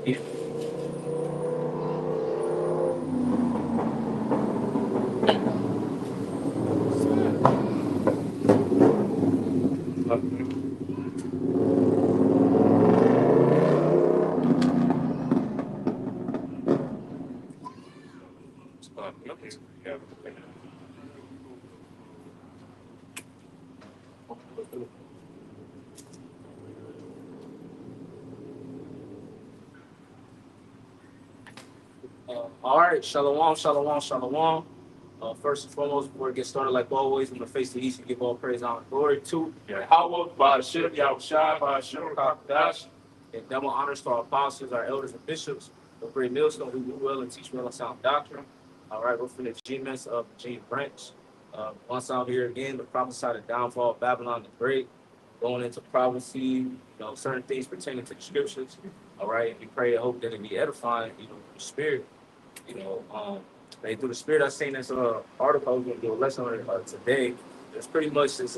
Yeah. All right, shalom, shalom, shalom. First and foremost, before we get started, like always, I'm going to face the east and give all praise, honor, and glory to Yahweh, Ba'ashir, Yahushua, Ba'ashir, Kakadash, and double honors to our apostles, our elders, and bishops, the great millstone who do well and teach well and sound doctrine. All right, we're from the GMS of the Gene branch. Once out here again, the prophesy the downfall of Babylon the Great, going into prophecy, certain things pertaining to the scriptures. All right, and we pray and hope that it be edifying, the spirit. They through the spirit I seen this article I was gonna do a lesson on it today. It's pretty much this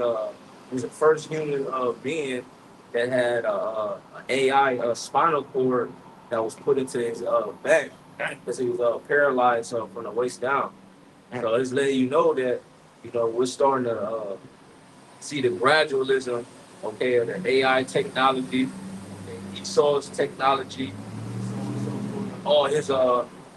he's the first human being that had an AI spinal cord that was put into his back because he was paralyzed from the waist down. So it's letting you know that we're starting to see the gradualism, okay, of the AI technology, okay, Esau's technology, all his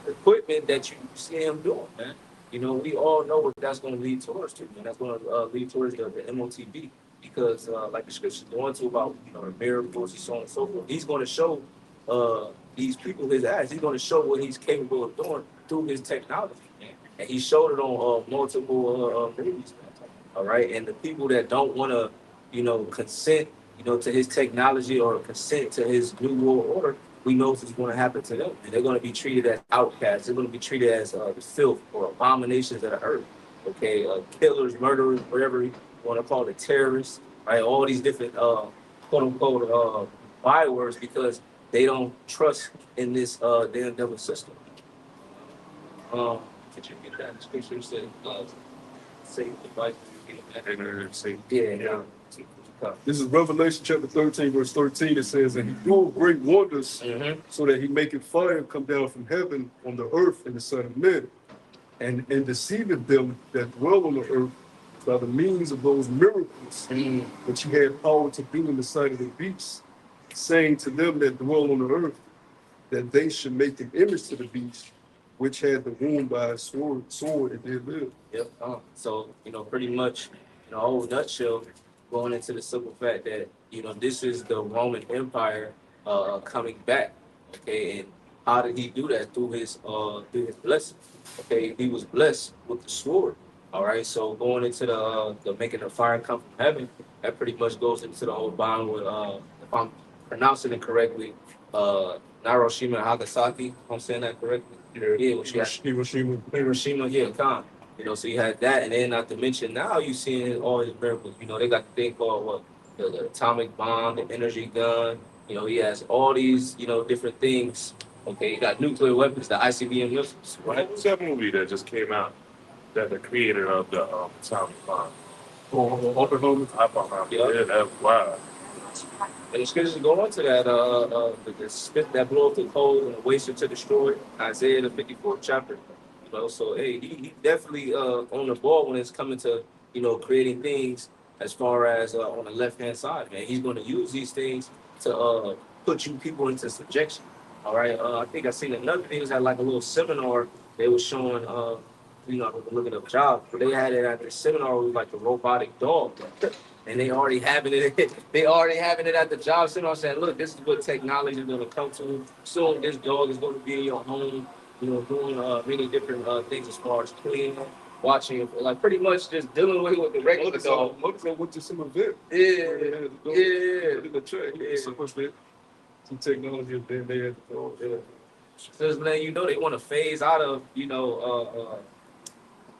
equipment that you see him doing, man. We all know what that's going to lead towards to, man. That's going to lead towards the MOTB because, like the scriptures go into about, the miracles, and so on and so forth. He's going to show these people his ass. He's going to show what he's capable of doing through his technology, man. And he showed it on multiple movies, man. All right, and the people that don't want to, consent, to his technology or consent to his new world order, we know what's going to happen to them. And they're going to be treated as outcasts. They're going to be treated as filth or abominations of the earth. Okay, killers, murderers, whatever you want to call it, terrorists, right? All these different quote unquote bywords because they don't trust in this damn devil system. Did you get that? The scripture said, "Save the device." Yeah. This is Revelation chapter 13, verse 13. It says, and he doeth great wonders, so that he maketh fire come down from heaven on the earth in the sight of men, and deceiveth them that dwell on the earth by the means of those miracles which he had power to do in the sight of the beasts, saying to them that dwell on the earth, that they should make an image to the beast, which had the wound by a sword, and did live. Yep. So, pretty much, in a whole nutshell, going into the simple fact that, this is the Roman Empire coming back. Okay. And how did he do that? Through his blessing. Okay. He was blessed with the sword. All right. So going into the making the fire come from heaven, that pretty much goes into the whole bond with, if I'm pronouncing it correctly, Hiroshima and Nagasaki. If I'm saying that correctly. Yeah, which Hiroshima, yeah, Khan. So you had that, and then not to mention now you seeing all his miracles. They got the thing called the atomic bomb, the energy gun. He has all these, different things. Okay, he got nuclear weapons, the ICBM missiles, right? What was that movie that just came out? That the creator of the atomic bomb. Oppenheimer. Yeah, wow. And the scriptures go into that, the spit that blew up the coal and the waster to destroy it, Isaiah the 54th chapter. So hey, he definitely on the ball when it's coming to creating things as far as on the left hand side, man. He's going to use these things to put you people into subjection. All right. I think I seen another thing was at like a little seminar they were showing. Looking up jobs, but they had it at the seminar with like a robotic dog. And they already having it. They already having it at the job center. Saying, "Look, this is what technology is going to come to. Soon, this dog is going to be in your home. Doing many different things as far as cleaning, watching, like pretty much just dealing with the regular dog." Look, I went to some event. Yeah. The track. So much that some technology, and then they had the dog. Yeah. So just letting they want to phase out of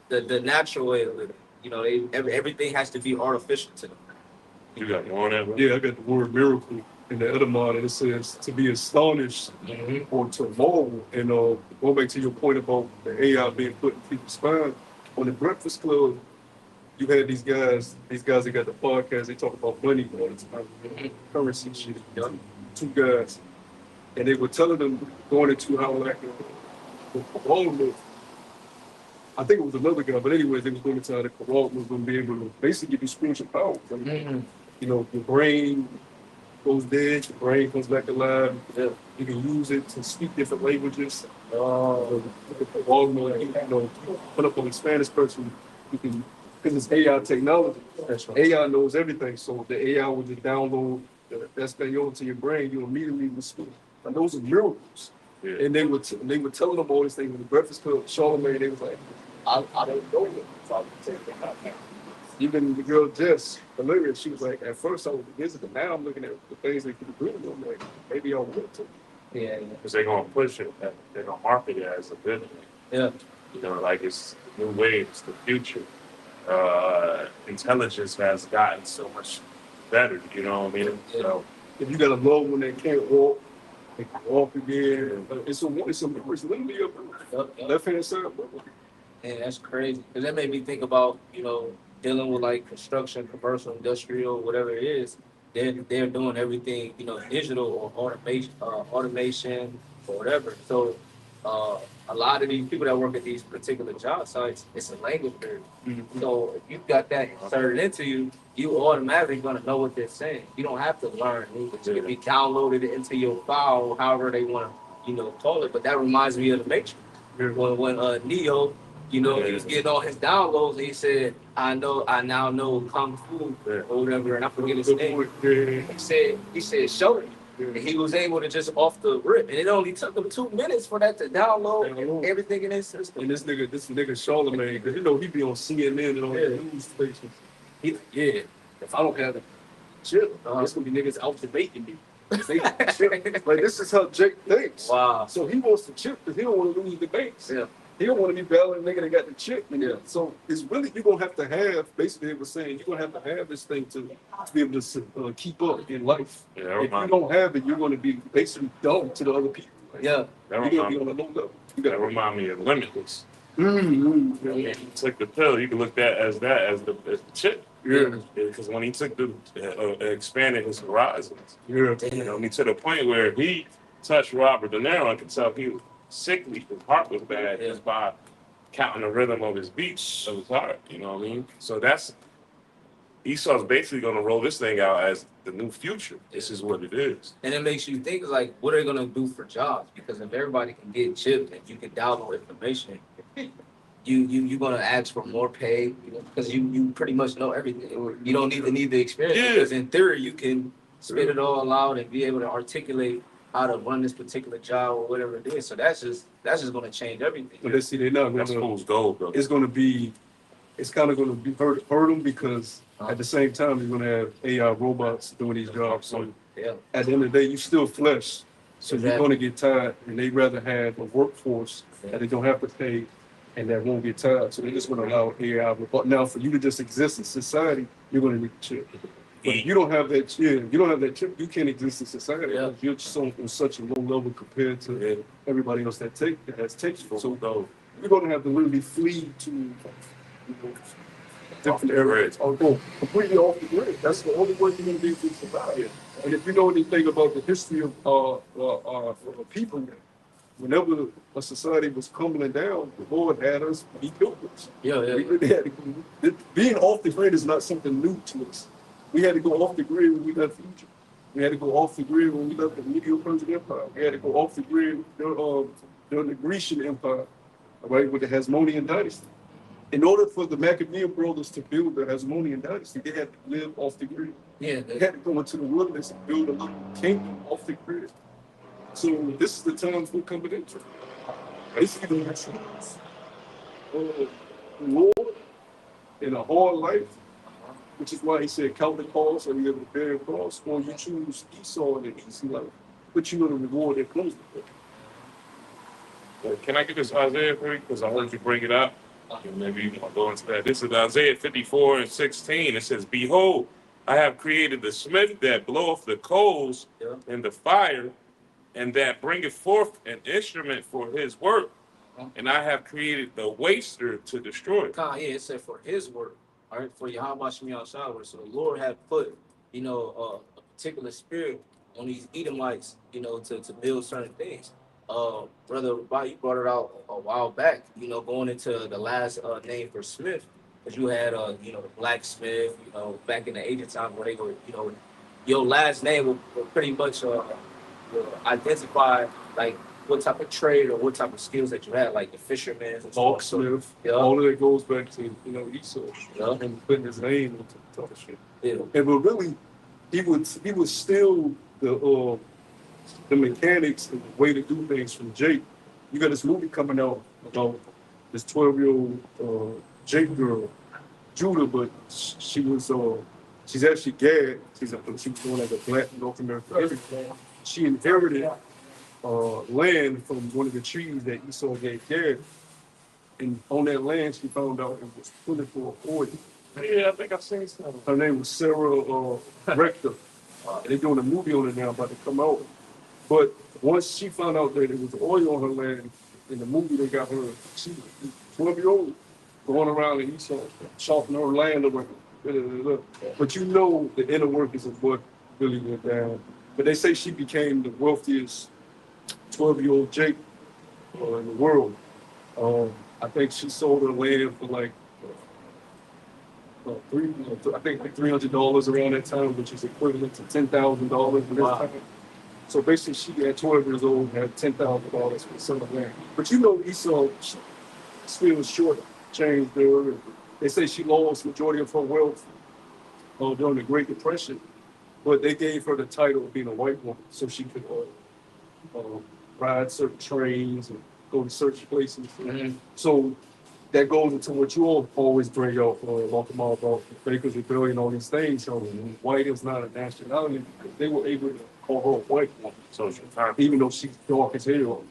the natural way of living. Everything has to be artificial to them. You got one of them? Yeah, I got the word miracle in the etymology, and it says to be astonished or to marvel. And go back to your point about the AI being put in people's spine. On the Breakfast Club, you had these guys that got the podcast, they talk about money all the time, currency shit. Two guys. and they were telling them going into how like the Quran, I think it was another guy, but anyways, they was going into how the Quran was going to be able to basically give you spiritual power. Like, you know, your brain goes dead, your brain comes back alive. Yeah. You can use it to speak different languages. You know, put up on a Spanish person, you can, because it's AI technology. That's right. AI knows everything, so the AI will just download that Espanol to your brain. You immediately will speak. And those are miracles. Yeah. And they were telling them all these things. When the Breakfast Club, Charlamagne, they was like, I don't know them, so I can take them out. Even the girl Jess, hilarious, she was like, at first I was against it, but now I'm looking at the things they could do. I'm like, maybe I want to. Yeah, because they're gonna push it. They're gonna market it as a business. Yeah, you know, like it's the new wave, it's the future. Intelligence has gotten so much better. You know what I mean? So if you got a loved one that can't walk, they can walk again. It's literally a left hand side. And that's crazy. Because that made me think about, you know, dealing with like construction, commercial, industrial, whatever it is. They're doing everything, you know, digital or automation or whatever. So a lot of these people that work at these particular job sites, it's a language barrier. Mm-hmm. So if you've got that inserted into you, you automatically gonna know what they're saying. You don't have to learn English. It can be downloaded into your file, however they want to, you know, call it. But that reminds me of the Matrix. When Neo, you know, he was getting all his downloads, and he said, I now know Kung Fu or whatever, and I forget his name. He said, show me. And he was able to just off the rip, and it only took him 2 minutes for that to download everything in his system. And this nigga Charlamagne, because you know he be on CNN and all the news stations. If I don't have the chip, it's gonna be niggas out debating me. Like this is how Jake thinks. Wow. So he wants the chip because he don't want to lose debates. Yeah. He don't want to be battling nigga that got the chip. Yeah. So it's really you're gonna have to have. Basically, it was saying you're gonna have to have this thing to be able to keep up in life. Yeah, if you don't have it, you're gonna be basically dumb to the other people. Like, yeah. You're gonna be on a low level. That remind me of Limitless. Mm-hmm. He took the pill. You can look at as the chip. Yeah, because when he took the expanded his horizons, you know, I mean, to the point where he touched Robert De Niro, I could tell he was sickly, his heart was bad just by counting the rhythm of his beats of his heart. You know what I mean? So that's Esau's basically going to roll this thing out as the new future. This is what it is. And it makes you think like, what are they going to do for jobs? Because if everybody can get chipped and you can download information, you're gonna ask for more pay, you know, because you pretty much know everything. You don't need the experience because in theory you can spit it all out and be able to articulate how to run this particular job or whatever it is. So that's just gonna change everything. But let's see, they're not that's fool's gold, bro. It's kind of gonna be hurt them because at the same time you're gonna have AI robots doing these jobs. So at the end of the day, you still flesh. So you're gonna get tired, and they'd rather have a workforce that they don't have to pay. And that won't get tired. So they're just going to allow AI. But now, for you to just exist in society, you're going to need a chip. But if you don't have that chip, you can't exist in society. Yeah. You're just on such a low level compared to everybody else that has takes. So you're going to have to literally flee to different areas. Or go completely off the grid. That's the only way you're going to be able to survive. And if you know anything about the history of people, whenever a society was crumbling down, the Lord had us be builders. We really had to, being off the grid is not something new to us. We had to go off the grid when we left Egypt. We had to go off the grid when we left the Medo-Persian Empire. We had to go off the grid during the Grecian Empire, right, with the Hasmonean dynasty. In order for the Maccabean brothers to build the Hasmonean dynasty, they had to live off the grid. Yeah, they had to go into the wilderness and build a little kingdom off the grid. So this is the times we're coming into. It's either Lord in a hard life, which is why he said count the cost or you have to bear the cost, or you choose Esau in an easy life, but you're going to reward that close to it. Can I get this Isaiah for you? Because I heard you bring it up. Maybe you want to go into that. This is Isaiah 54:16. It says, behold, I have created the smith that bloweth the coals in the fire, and that bringeth forth an instrument for his work. And I have created the waster to destroy it. It said for his work, all right, for Yahweh Shemi Al-Shawar. So the Lord had put, a particular spirit on these Edomites, to build certain things. Brother Bob, you brought it out a while back, going into the last name for Smith, because you had, the blacksmith, back in the ancient time where they were, your last name will pretty much will identify like what type of trade or what type of skills that you had, like the fisherman, and Hawk stuff. Smith, Yeah, all of that goes back to, Esau yeah, and putting his name into the type of shit. yeah. And but really, he was still the mechanics and the way to do things from Jake. You got this movie coming out about this 12-year-old Jake girl, Judah, but she's actually Gad. She was born as a black North American. She inherited land from one of the trees that Esau gave Gad. And on that land, she found out it was plentiful of oil. Yeah, I think I've seen something. Her name was Sarah Rector. They're doing a movie on it now, about to come out. But once she found out that it was oil on her land, in the movie they got her, she was 12-year-old, going around in Esau, chopping her land away. But the inner workings of what really went down. But they say she became the wealthiest 12-year-old Jake in the world. I think she sold her land for like I think like $300 around that time, which is equivalent to $10,000 for this time. So basically, she at 12 years old had $10,000 for some of land. But Esau still short changed her. They say she lost majority of her wealth during the Great Depression, but they gave her the title of being a white woman, so she could ride certain trains and go to certain places. Mm-hmm. So that goes into what you all always bring up about the Baker's Rebellion, all these things. So white is not a nationality. They were able to call her a white woman, even though she's dark as hell.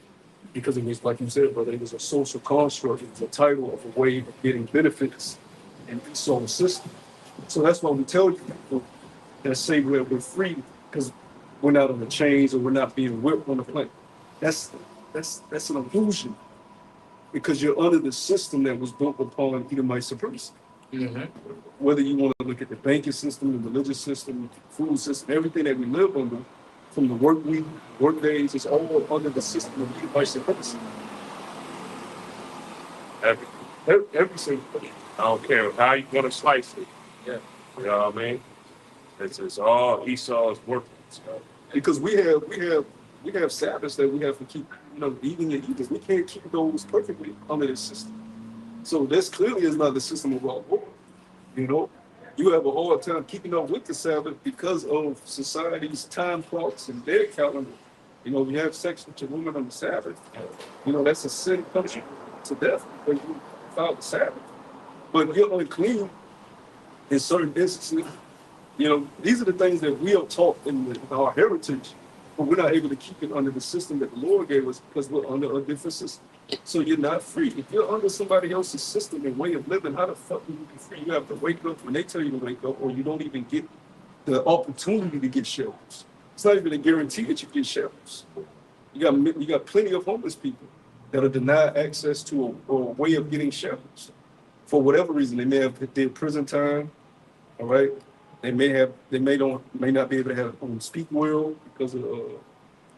Because it was, like you said, brother, it was a social construct. It was a title of a way of getting benefits in Esau's system. So that's why we tell you that say we're free because we're not on the chains or we're not being whipped on the planet. That's an illusion. Because you're under the system that was built upon Edomite supremacy. Mm-hmm. Whether you want to look at the banking system, the religious system, food system, everything that we live under, from the work week, work days, it's all under the system of Edomite supremacy. Every single thing. I don't care how you want to slice it. Yeah. You know what I mean? It's all Esau's work. Because we have Sabbaths that we have to keep, eating and eating. We can't keep those perfectly under this system. So this clearly is not the system of our Lord. You have a hard time keeping up with the Sabbath because of society's time clocks and their calendar. You have sex with your woman on the Sabbath. That's a sin punishment to death because you filed the Sabbath. But you're unclean in certain instances. These are the things that we are taught in our heritage, but we're not able to keep it under the system that the Lord gave us because we're under a different system. So you're not free. If you're under somebody else's system and way of living, how the fuck will you be free? You have to wake up when they tell you to wake up, or you don't even get the opportunity to get shelters. It's not even a guarantee that you get shelters. You got plenty of homeless people that are denied access to a way of getting shelters. For whatever reason, they may have did prison time, all right? They may not be able to have speak well because of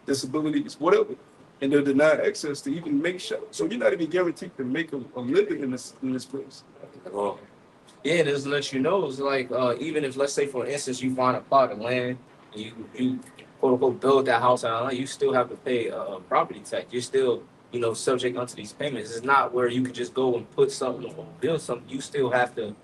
disabilities, whatever, and they're denied access to even make shelter. So you're not even guaranteed to make a living in this place. Well, yeah, this lets you know. It's like even if, let's say, for instance, you find a plot of land, and you quote unquote build that house on land, you still have to pay property tax. You're still subject unto these payments. It's not where you could just go and put something or build something. You still have to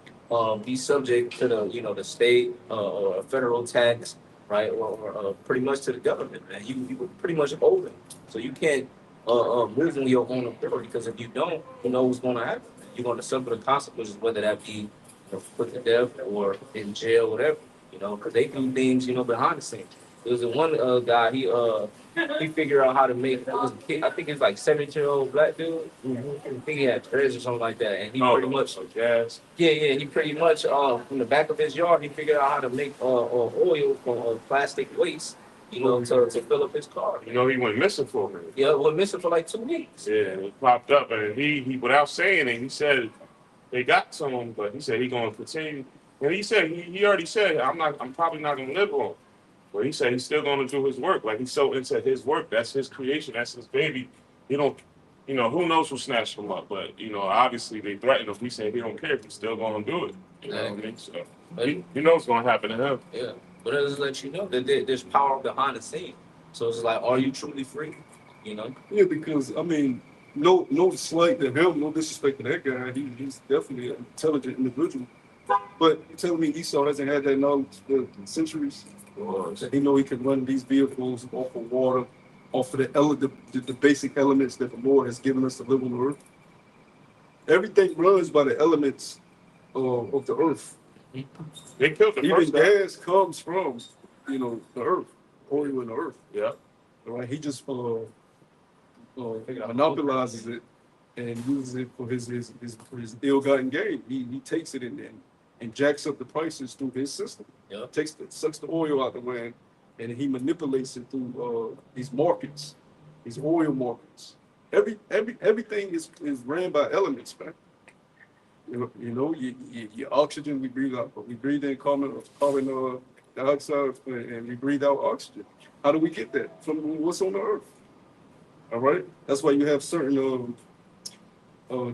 be subject to the state or federal tax, right, or pretty much to the government, man. You pretty much owe them, so you can't move on your own authority, because if you don't, you know what's going to happen. You're going to suffer the consequences, whether that be put to death or in jail, whatever. Because they do things behind the scenes. There was one guy, he figured out how to make, I think it's like 17-year-old black dude. Mm-hmm. I think he had dreads or something like that. And he pretty much, he pretty much, from the back of his yard, he figured out how to make oil from plastic waste, to fill up his car. He went missing for a minute. Yeah, went missing for like 2 weeks. Yeah, he popped up, and he without saying it, he said they got someone, but he said he going to continue. And he said, he already said, I'm probably not going to live long. Well, he said he's still going to do his work. Like he's so into his work. That's his creation. That's his baby. He don't, who knows who snatched him up? But obviously they threatened him. He said he don't care if he's still going to do it. You know what I mean? So he knows what's going to happen to him. Yeah, but it just let you know that there's power behind the scene. So it's like, are you truly free? Yeah, because I mean, no slight to him, no disrespect to that guy. He's definitely an intelligent individual. But you telling me Esau hasn't had that knowledge for centuries? That he know he can run these vehicles off of water, off of the basic elements that the Lord has given us to live on the earth. Everything runs by the elements of the earth. They killed the Even first guy. gas comes from, the earth, oil in the earth. Yeah. Right? He just monopolizes it and uses it for his ill-gotten gain. He takes it and jacks up the prices through his system. Yeah. Sucks the oil out the land, and he manipulates it through these markets, these oil markets. Everything is ran by elements, man. Your oxygen we breathe out, but we breathe in carbon dioxide, and we breathe out oxygen. How do we get that? From what's on the earth. All right. That's why you have certain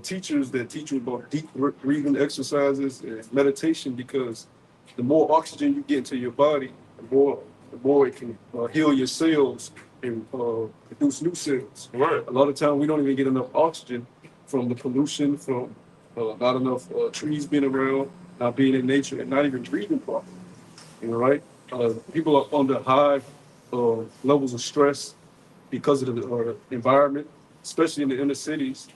teachers that teach you about deep breathing exercises and meditation, because the more oxygen you get into your body, the more it can heal your cells and produce new cells. Right. A lot of times we don't even get enough oxygen from the pollution, from not enough trees being around, not being in nature, and not even breathing properly. Right? People are under high levels of stress because of the environment, especially in the inner cities.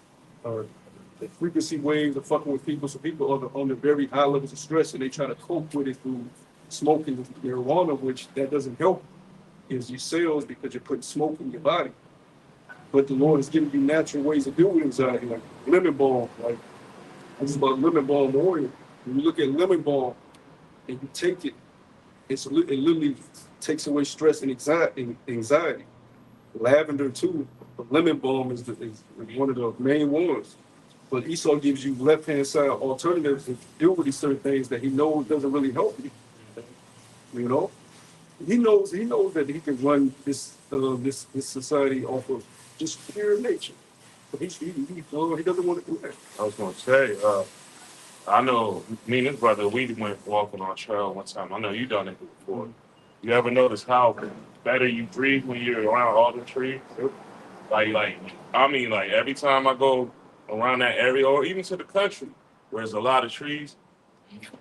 The frequency waves are fucking with people, so people are on the very high levels of stress, and they try to cope with it through smoking marijuana, which that doesn't help is your cells, because you're putting smoke in your body. But the Lord is giving you natural ways to deal with anxiety, like lemon balm. Like this is about lemon balm oil. When you look at lemon balm and you take it, it literally takes away stress and anxiety. Lavender too, but lemon balm is one of the main ones. But Esau gives you left-hand side alternatives to deal with these certain things that he knows doesn't really help you. He knows that he can run this society off of just pure nature. But he doesn't want to do that. I was going to say, I know me and his brother, we went walking on trail one time. I know you done it before. You ever notice how better you breathe when you're around all the trees? Like every time I go around that area, or even to the country where there's a lot of trees,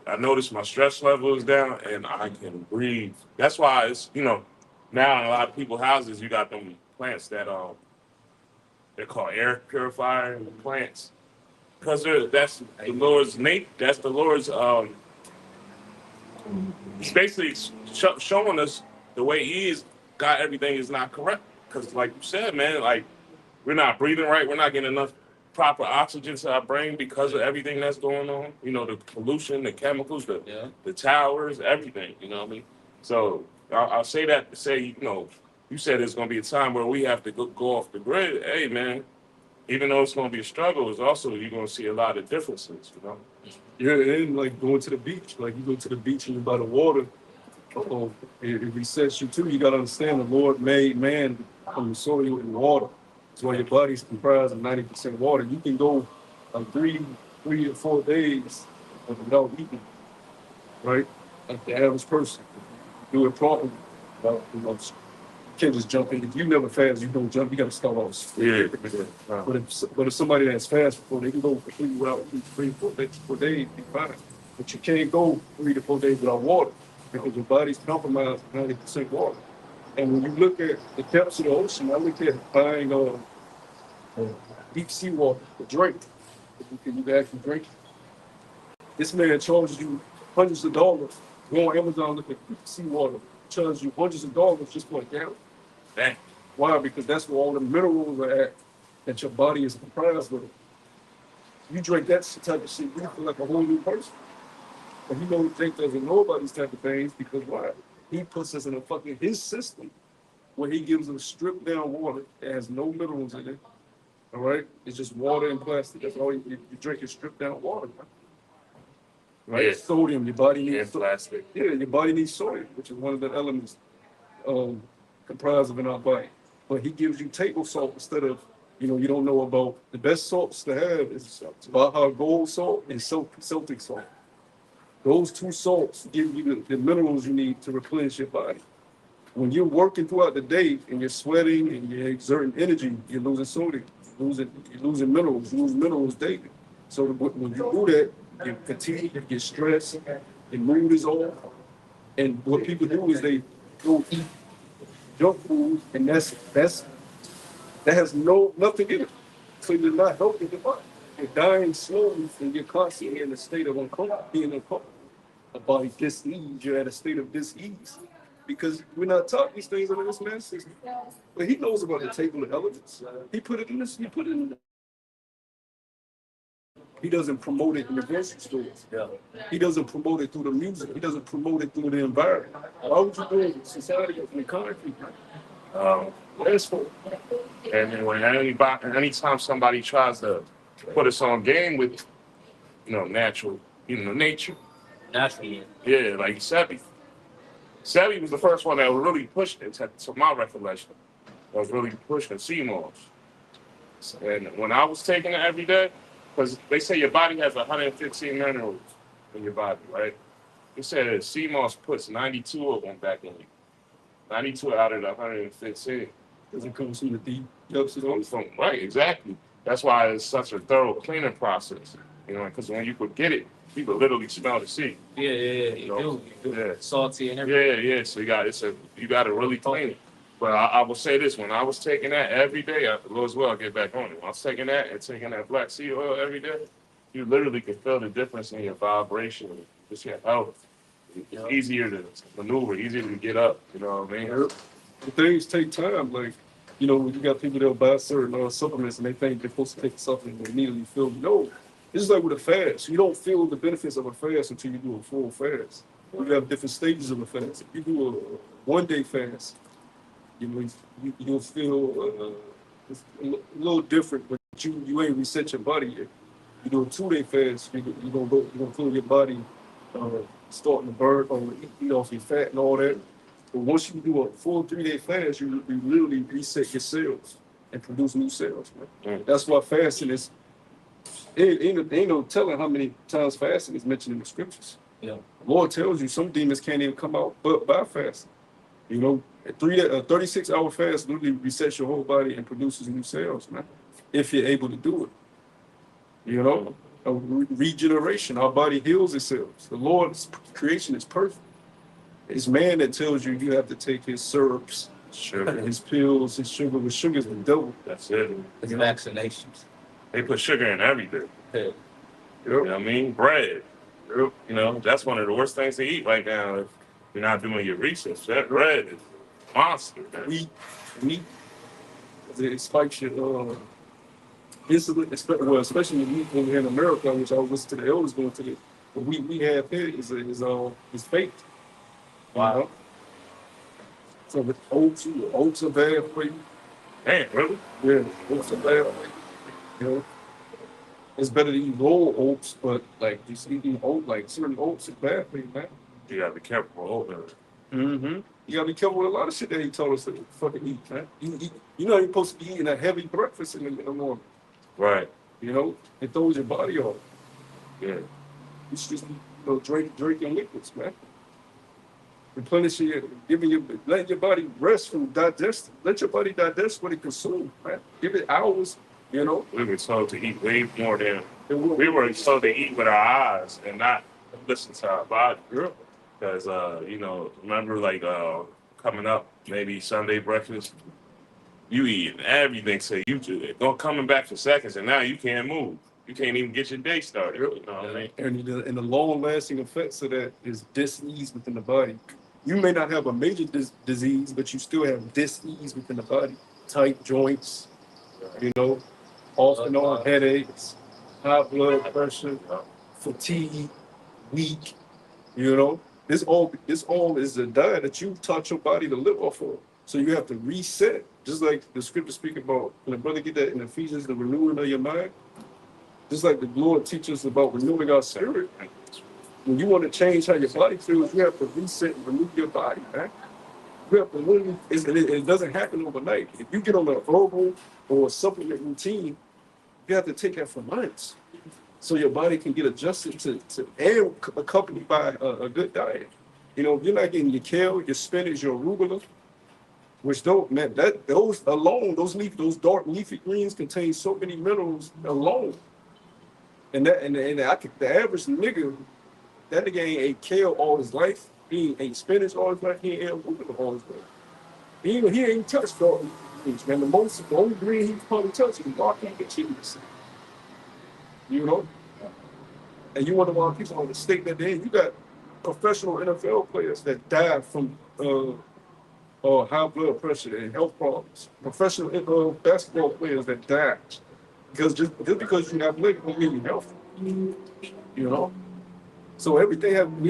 I notice my stress level is down and I can breathe. That's why it's, now in a lot of people's houses, you got them plants that they're called air purifier plants. Because that's the Lord's that's the Lord's he's basically showing us the way he is, got everything is not correct. Because like you said, man, like we're not breathing right, we're not getting enough proper oxygen to our brain because of everything that's going on. The pollution, the chemicals, the towers, everything. You know what I mean? So I'll say that to say, you said there's going to be a time where we have to go off the grid. Hey, man, even though it's going to be a struggle, it's also you're going to see a lot of differences. Yeah, and like going to the beach, like you go to the beach and you're by the water, it resets you too. You got to understand the Lord made man from the soil and water. That's why your body's comprised of 90% water. You can go like 3 to 4 days without eating, right? Like the average person, do it properly. You can't just jump in. If you never fast, you don't jump. You got to start off. Yeah. But if somebody that's fast before, they can go completely without 3 to 4 days, be fine. But you can't go 3 to 4 days without water because your body's compromised with 90% water. And when you look at the depths of the ocean, I look at buying deep sea water to drink. You can actually drink it. This man charges you hundreds of dollars. Go on Amazon, look at deep sea water. Charges you hundreds of dollars just for a gallon. Dang. Why? Because that's where all the minerals are at that your body is comprised with. You drink that type of shit, you feel like a whole new person. But he don't think doesn't know about these type of things because why? He puts us in his system where he gives us stripped down water that has no minerals in it. All right? It's just water and plastic. That's all you drink is stripped down water. Right? Yeah. Sodium, your body needs plastic. Yeah, your body needs sodium, which is one of the elements comprised of in our body. But he gives you table salt instead of, you don't know about the best salts to have is Baja Gold salt and Celtic salt. Those two salts give you the minerals you need to replenish your body. When you're working throughout the day and you're sweating and you're exerting energy, you're losing sodium, you're losing minerals, you lose minerals daily. So when you do that, you fatigue, you get stressed, your mood is off. And what people do is they go eat junk food, and that has nothing in it. So you're not helping your body. You're dying slowly, and you're constantly in a state of being uncomfortable. A body dis-ease, you're at a state of dis-ease. Because we're not taught these things under this man's system. But he knows about the table of elements. He put it in this, he put it in. He doesn't promote it in the grocery stores. Yeah. He doesn't promote it through the music. He doesn't promote it through the environment. Why would you do it in society or in the country? That's for. And then anytime somebody tries to put us on game with, natural, nature. Naturally. Yeah, like Sebi. Sebi was the first one that really pushed it, to my recollection. That was really pushing CMOS. And when I was taking it every day, because they say your body has 115 minerals in your body, right? They said CMOS puts 92 of them back in you. 92 out of the 115. Because it comes from the deep. Right, exactly. That's why it's such a thorough cleaning process. Because when you could get it, you could literally smell the seed. Yeah. You do. Yeah. Salty and everything. Yeah. So you got to really clean it. But I will say this: when I was taking that every day, I will as well get back on it. When I was taking that and taking that black seed oil every day, you literally could feel the difference in your vibration, just your health. It's easier to maneuver, easier to get up. You know what I mean? The things take time. Like, you got people that'll buy certain supplements and they think they're supposed to take a supplement and immediately feel no. It's just like with a fast. You don't feel the benefits of a fast until you do a full fast. You have different stages of a fast. If you do a 1-day fast, you'll feel it's a little different, but you ain't reset your body yet. You do a 2-day fast, you're gonna feel your body starting to burn or eat off your fat and all that. But once you do a full 3-day fast, you literally reset your cells and produce new cells, man. That's why fasting is. Ain't no telling how many times fasting is mentioned in the scriptures. Yeah. The Lord tells you some demons can't even come out but by fasting. A 36-hour fast literally resets your whole body and produces new cells, man. If you're able to do it. Regeneration. Our body heals itself. The Lord's creation is perfect. It's man that tells you have to take his syrups, his pills, his sugar. With sugar is the devil. That's it. His vaccinations. They put sugar in everything. Yeah. You know what I mean? Bread. That's one of the worst things to eat right now if you're not doing your research. That bread is a monster. Wheat. It spikes your insulin, especially when we're in America, which I was listening to the elders going to the wheat we have here is faked. Wow. So with oats are bad for you. Damn, really? Yeah, oats are bad for you. It's better to eat raw oats, but like just eating certain oats is bad for you, man. You gotta be careful with oatmeal. Mm-hmm. You gotta be careful with a lot of shit that he told us to fucking eat, man. You're not even supposed to be eating a heavy breakfast in the morning. Right. It throws your body off. Yeah. You should just drinking liquids, man. Replenishing letting your body rest from digesting. Let your body digest what it consumes, man. Give it hours. We were told to eat way more than we were told to eat with our eyes and not listen to our body. Because remember coming up, maybe Sunday breakfast, you eating everything, so you don't coming back for seconds, and now you can't move. You can't even get your day started. You know what I mean? And the long-lasting effects of that is dis-ease within the body. You may not have a major disease, but you still have dis-ease within the body. Tight joints, off and on headaches, high blood pressure, fatigue, weak. This all is a diet that you taught your body to live off of. So you have to reset, just like the scripture speak about. When the brother get that in Ephesians, the renewing of your mind. Just like the Lord teaches us about renewing our spirit. When you want to change how your body feels, you have to reset and renew your body, man. You have to literally, it doesn't happen overnight. If you get on a herbal or a supplement routine, you have to take that for months so your body can get adjusted to and accompanied by a good diet. You know, if you're not getting your kale, your spinach, your arugula, which don't, man, that those alone, those dark leafy greens contain so many minerals alone. And the average nigga, that nigga ain't ate kale all his life. He ain't ate spinach all his life. He ain't ate arugula all his life. He ain't touched dark leafy greens, man. The only green he probably touched is dark leafy cheese. You know? And you wonder why people on the state that they you got professional NFL players that die from high blood pressure and health problems. Professional basketball players that die because just because you're athletic don't mean you're healthy. You know. So we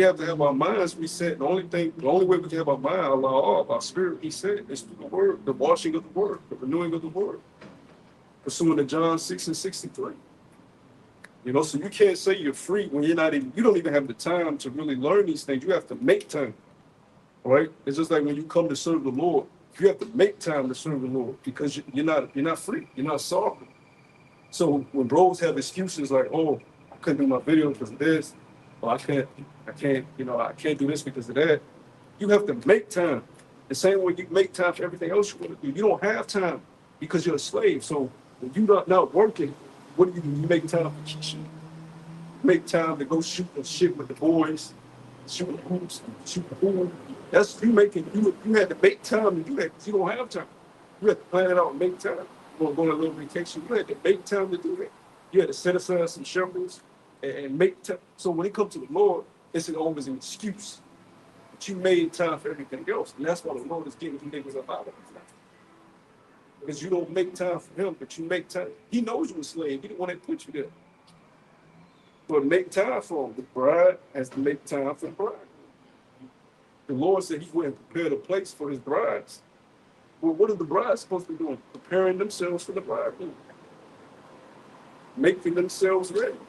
have to have our minds reset. The only way we can have our mind, our spirit reset is through the word, the washing of the word, the renewing of the word, pursuing the John 6:63. You know, so you can't say you're free when you don't even have the time to really learn these things. You have to make time, right? It's just like when you come to serve the Lord, you have to make time to serve the Lord because you're not free. You're not sovereign. So when bros have excuses like, oh, I couldn't do my video because of this, or I can't, I can't do this because of that. You have to make time. The same way you make time for everything else you want to do. You don't have time because you're a slave. So when you're not working, what do? You make time for Keisha. Make time to go shoot the shit with the boys, shoot the hoops, shoot the pool. That's you making. You had to make time to do that because you don't have time. You had to plan it out and make time. You want to go on a little vacation. You had to make time to do that. You had to set aside some shovels and make time. So when it comes to the Lord, it's always an excuse. But you made time for everything else, and that's why the Lord is getting you niggas up out of it. Because you don't make time for him, but you make time. He knows you're a slave. He the one that put you there. But make time for him. The bride has to make time for the bride. The Lord said he went and prepared a place for his brides. Well, what are the brides supposed to be doing? Preparing themselves for the bridegroom. Making themselves ready.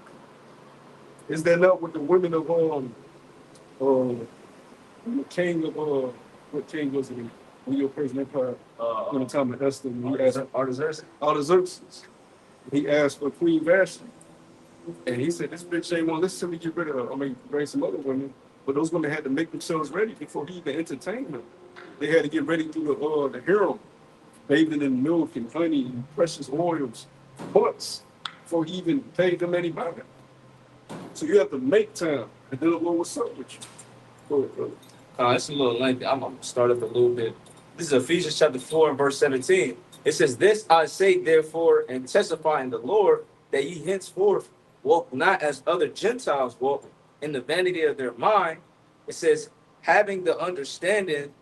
Is that not what the women of the king of what king was it? When your Persian Empire, in the time of Esther, he asked Artaxerxes. He asked for Queen Vashti. And he said, this bitch ain't want to listen to me get rid of her. I mean, bring some other women. But those women had to make themselves ready before he even entertained them. They had to get ready through the harem, bathing in milk and honey and precious oils, months before he even paid them any money. So you have to make time. And then the Lord will serve with you. Go ahead, brother. It's a little lengthy. I'm going to start up a little bit. This is Ephesians chapter 4 and verse 17. It says, this I say, therefore, and testify in the Lord, that ye henceforth walk not as other Gentiles walk, in the vanity of their mind. It says, having the understanding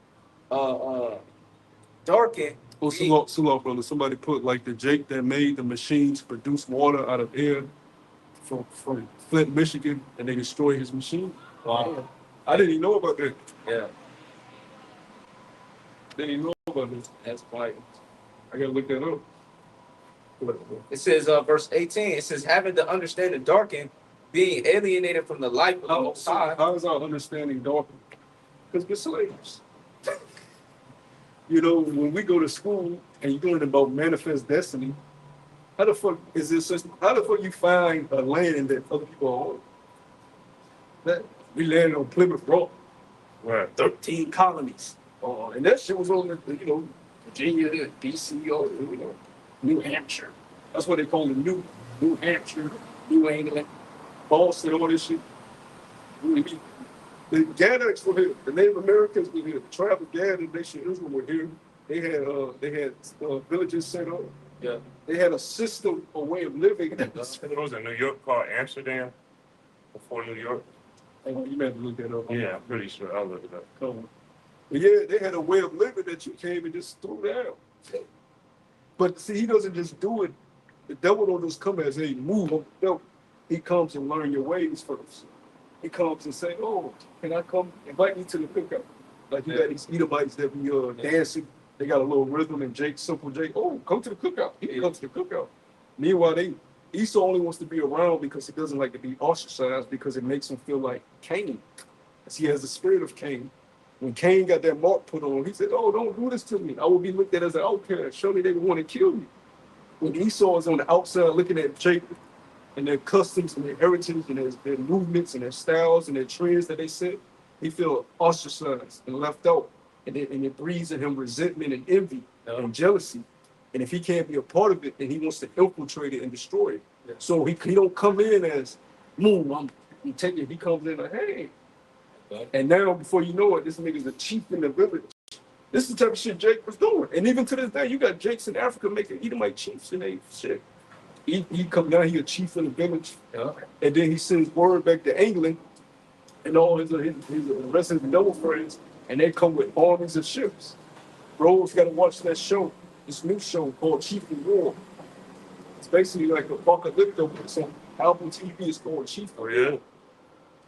darkened. Oh, so long, brother. Somebody put like the Jake that made the machine to produce water out of air from Flint, Michigan, and they destroyed his machine. Wow. I didn't even know about that. Yeah. Didn't even know about this. That's right. I gotta look that up. It says, verse 18, it says, having the understanding darkened, being alienated from the life of the Most High. How is our understanding darkened? Because we're slaves. You know, when we go to school and you learn about manifest destiny, how the fuck is this system? How the fuck you find a land that other people own? That we landed on Plymouth Rock. Right. 13 colonies. And that shit was on the, Virginia, DC, New Hampshire. That's what they call the New Hampshire, New England, Boston, all this shit. The Gaddites were here. The Native Americans were here. The tribe of Gad and Nation of Israel were here. They had villages set up. Yeah. They had a system, a way of living. It was in New York called Amsterdam before New York. You may have to look that up. Yeah, I'm pretty sure. I'll look it up. But yeah, they had a way of living that you came and just threw down. But see, he doesn't just do it. The devil don't just come as a move. No, he comes and learn your ways first. He comes and say, "Oh, can I come? Invite me to the cookout." Like you got these Edomites that be dancing. They got a little rhythm and Simple Jake. Oh, come to the cookout. He comes to the cookout. Meanwhile, Esau only wants to be around because he doesn't like to be ostracized because it makes him feel like Cain. As he has the spirit of Cain. When Cain got that mark put on, he said, "Oh, don't do this to me. I will be looked at as an outcast. Surely they would want to kill me." When Esau is on the outside looking at Jacob and their customs and their heritage and their movements and their styles and their trends that they set, he feel ostracized and left out. And it breeds in him resentment and envy and jealousy. And if he can't be a part of it, then he wants to infiltrate it and destroy it. Yeah. So he don't come in as, I'm taking it. He comes in like, hey. Okay. And now, before you know it, this nigga's a chief in the village. This is the type of shit Jake was doing. And even to this day, you got Jakes in Africa making Edomite chiefs and they shit. He come down, he a chief in the village. Yeah. And then he sends word back to England and all his rest of his noble friends, and they come with armies of ships. Bro's got to watch that show, this new show called Chief of War. It's basically like a apocalyptic. It's on Album TV. It's called Chief of War.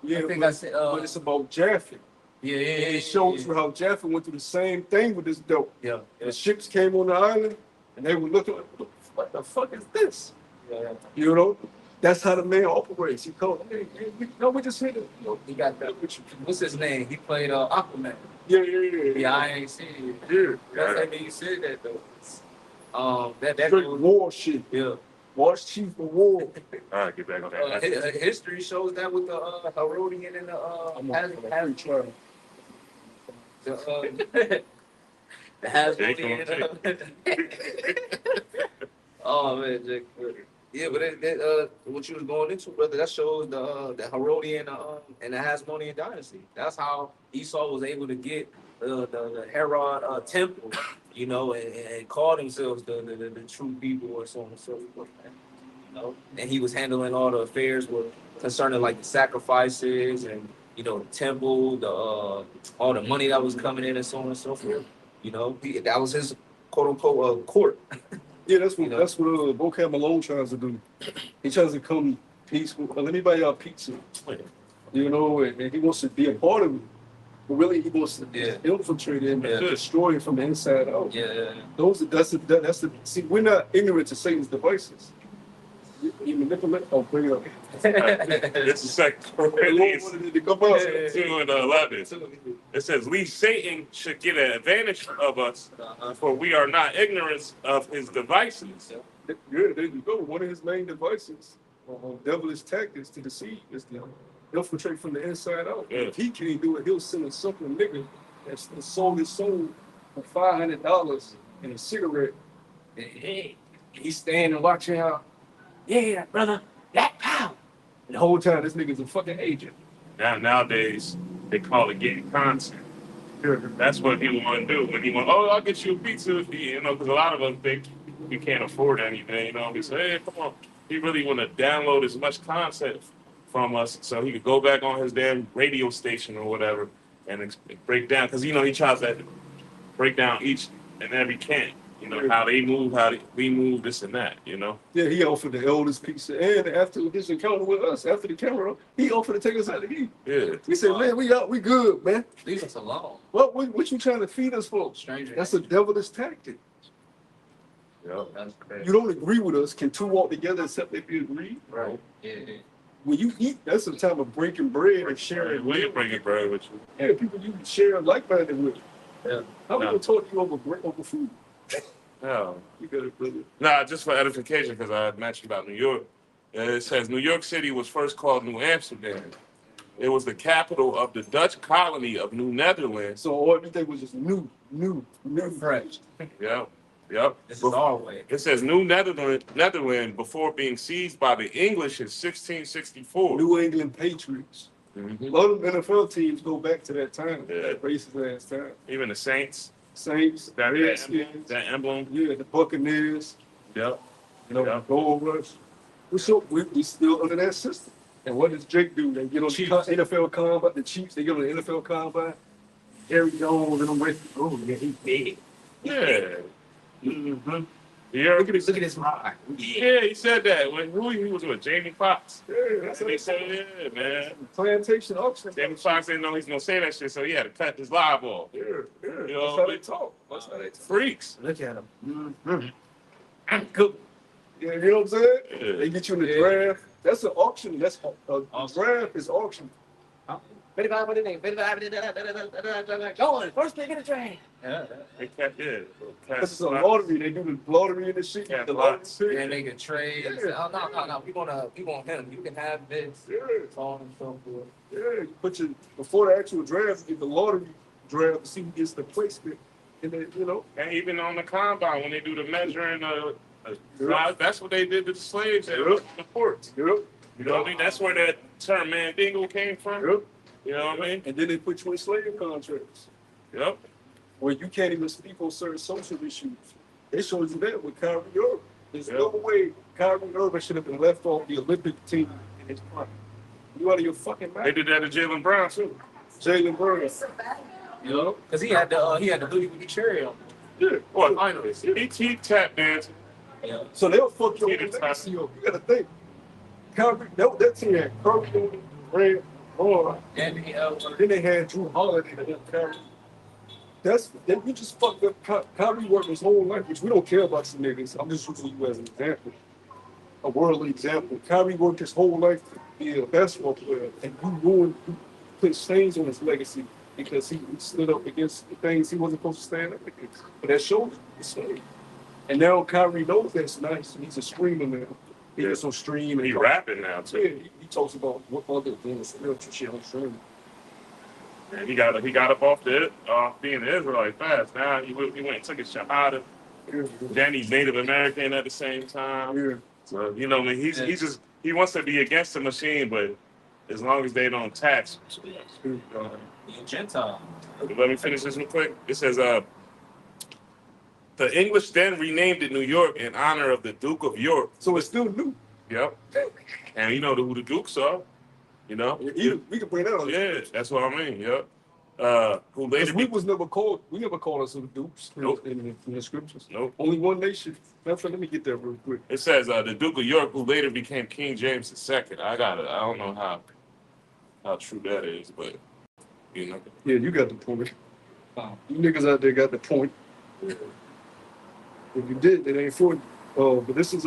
Yeah, but it's about Jaffe. Yeah. It shows you how Jaffe went through the same thing with this dope. Yeah. The ships came on the island, and they were looking like, what the fuck is this? Yeah. You know? That's how the man operates. He called, we just hit it. You know, he got that. What's his name? He played Aquaman. Yeah. Yeah, I ain't seen it. Yeah. That's how you said that though. That straight war shit. Yeah. Watch Chief of War. All right, get back on that. History shows that with the Herodian and the Hasmonean. Oh man, Jake. Yeah, but what you was going into, brother, that shows the Herodian and the Hasmonean dynasty. That's how Esau was able to get the Herod temple, you know, and call themselves the true people or so on and so forth. You know, and he was handling all the affairs concerning like the sacrifices and the temple, all the money that was coming in and so on and so forth. You know, that was his quote unquote court. Yeah, that's what Vocab Malone tries to do. He tries to come peaceful. Let me buy y'all pizza. You know, and he wants to be a part of it. But really, he wants to infiltrate it and destroy it from the inside out. Yeah. See, we're not ignorant to Satan's devices. You manipulate. Oh, bring it up. It's the second Corinthians 2:11. It says, "Least Satan should get an advantage of us, for we are not ignorant of his devices." Yeah, there you go. One of his main devices, devilish tactics to deceive, is to infiltrate from the inside out. Yeah. If he can't do it, he'll send a sucker nigga that's sold his soul for $500 and a cigarette. And he's standing watching out. Yeah, brother, Black Power. The whole time, this nigga's a fucking agent. Nowadays, they call it getting content. That's what he want to do. When he want, I'll get you a pizza, because a lot of them think you can't afford anything. He say, hey, come on. He really want to download as much content from us so he could go back on his damn radio station or whatever and break down. Because, he tries to break down each and every camp. How they move, we move, this and that, Yeah, he offered the eldest pizza. And after his encounter with us, after the camera, he offered to take us out to eat. Yeah. We said, man, we good, man. Leave us alone. What you trying to feed us for? Stranger. That's a devilish tactic. Yeah. That's crazy. You don't agree with us. Can two walk together except if you agree? Right. Yeah. When you eat, that's a time of breaking bread and sharing. We ain't breaking bread with you. Yeah, people you share like-minded with. Yeah. How we gonna talk to you over food? No. You got it, brother. Nah, just for edification, because I had mentioned about New York. It says New York City was first called New Amsterdam. It was the capital of the Dutch colony of New Netherlands. So everything was just new, fresh. Yep. This is our way. It says New Netherlands before being seized by the English in 1664. New England Patriots. Mm-hmm. A lot of NFL teams go back to that time. Yeah. That racist ass time. Even the Saints. That emblem. Yeah, the Buccaneers. Yep. The Gold Rush. We still under that system. And what does Jake do? They get on the NFL combine, the Chiefs, they get on the NFL combine. Harry Jones and them he's big. Yeah. Mm-hmm. Yeah. Look at his ride. Yeah, he said that. Who he was with? Jamie Foxx. Yeah, that's what he said. Yeah, man. Plantation auction. Jamie Foxx didn't know he's gonna say that shit, so he had to cut his live off. Yeah. That's how they talk. Freaks. Look at him. Mm-hmm. Good. Yeah, you know what I'm saying? Yeah. They get you in the draft. That's an auction. That's a draft is auction. 55, what is it? 55, going, first pick in the train. They kept This is a lottery. They do the lottery and the shit. Yeah, the lottery pick. And they can trade. Oh, no. We want him. You can have this. Yeah. So on and so forth. Yeah, you put your before the actual draft, you get the lottery draft to see who gets the placement. And then, you know. And even on the combine, when they do the measuring, that's what they did to the slaves at the ports. Yep. You know what I mean? That's where that term mandingo came from. Yep. You know what I mean? And then they put you in slave contracts. Yep. Where you can't even speak on certain social issues. They showed you that with Kyrie Irving. There's no way Kyrie Irving should have been left off the Olympic team in his prime. You out of your fucking mind. They did that to Jalen Brown too. Jalen Brown. You know? Because he had the booty with the cherry on. Yeah. What? Finally. He tap dancing. Yeah. So they'll fuck your He the legacy up. You gotta think. Kyrie, that team had Curry, Red, Roy, And then they had Drew Holiday and then Kyrie. You just fucked up. Kyrie worked his whole life, which we don't care about some niggas. I'm just using you as an example, a worldly example. Kyrie worked his whole life to be a basketball player, and you put stains on his legacy because he stood up against the things he wasn't supposed to stand up against. But that showed the same. And now Kyrie knows that's nice, and he's a streamer now. He gets on stream and He rapping now yeah, too. he talks about what other things, spiritual shit on stream. And he got up off being an Israelite fast. Now he went and took his shahada. Then he's Native American at the same time. Yeah. So you know, he wants to be against the machine, but as long as they don't tax. Gentile. Let me finish this real quick. It says, the English then renamed it New York in honor of the Duke of York. So it's still new. Yep. And you know who the Dukes are. You know? We can bring that on. Yeah, that's what I mean. Yep. Who later we never called us the Dukes Nope. in the scriptures. Nope. Only one nation. Let me get that real quick. It says the Duke of York, who later became King James II. I don't know how true that is, but you know. Yeah, you got the point. You niggas out there got the point. If you did, it ain't for you. But this is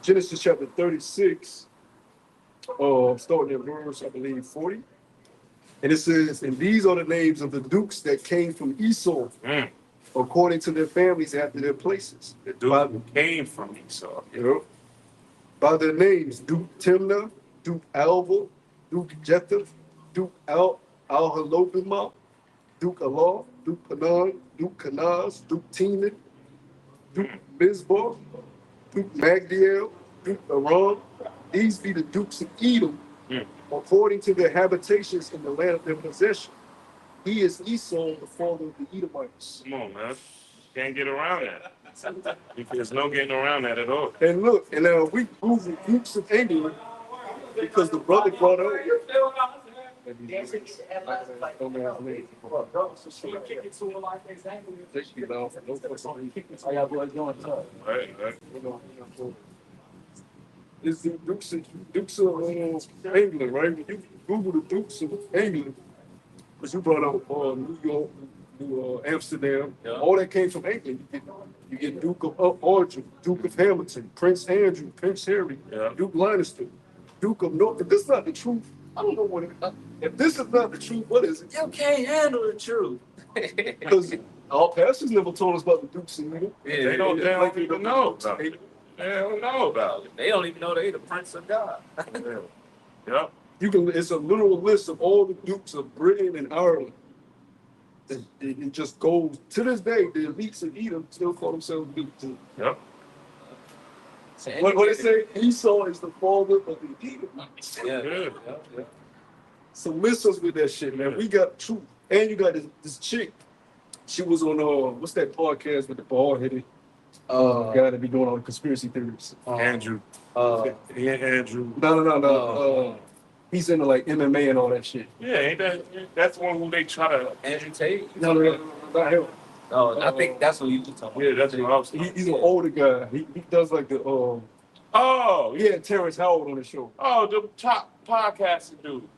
Genesis chapter 36, starting at verse, I believe, 40. And it says, and these are the names of the dukes that came from Esau, according to their families after their places. The Duke came from Esau. Yep. By their names, Duke Timnah, Duke Alva, Duke Jetheth, Duke Al-Halobimah, Duke Allah, Duke Panan, Duke Kanaz, Duke Teman, Duke Mizbar, Duke Magdiel, Duke Aram. These be the dukes of Edom, according to their habitations in the land of their possession. He is Esau, the father of the Edomites. Come on, man. Can't get around that. There's no getting around that at all. And look, and now we Google Dukes of England because the brother brought up. Right. It's the Dukes of England, right? When you Google the Dukes of England, because you brought up New York, Amsterdam, all that came from England. You get Duke of Orgeron, Duke of Hamilton, Prince Andrew, Prince Harry, Duke Lannister, Duke of North. If this is not the truth, I don't know what it is. If this is not the truth, what is it? You can't handle the truth. Because our pastors never told us about the Dukes of England. Yeah, they don't even know about it. They don't know about it. They don't even know they the Prince of God. Yep. It's a literal list of all the Dukes of Britain and Ireland. It just goes to this day. The elites of Edom still call themselves Dukes. Yep. What they say? Esau is the father of the Edomites. Yeah. So miss us with that shit, man. We got truth, and you got this chick. She was on what's that podcast with the bald-headed guy that be doing all the conspiracy theories? Andrew. Andrew. No. He's into like MMA and all that shit. Yeah, that's one who they try to. Andrew Tate? No, not him. Oh, I think that's what you were talking about. Yeah, that's what I was talking He's an older guy. He does like the he had Terrence Howard on the show. Oh, the top podcasting dude.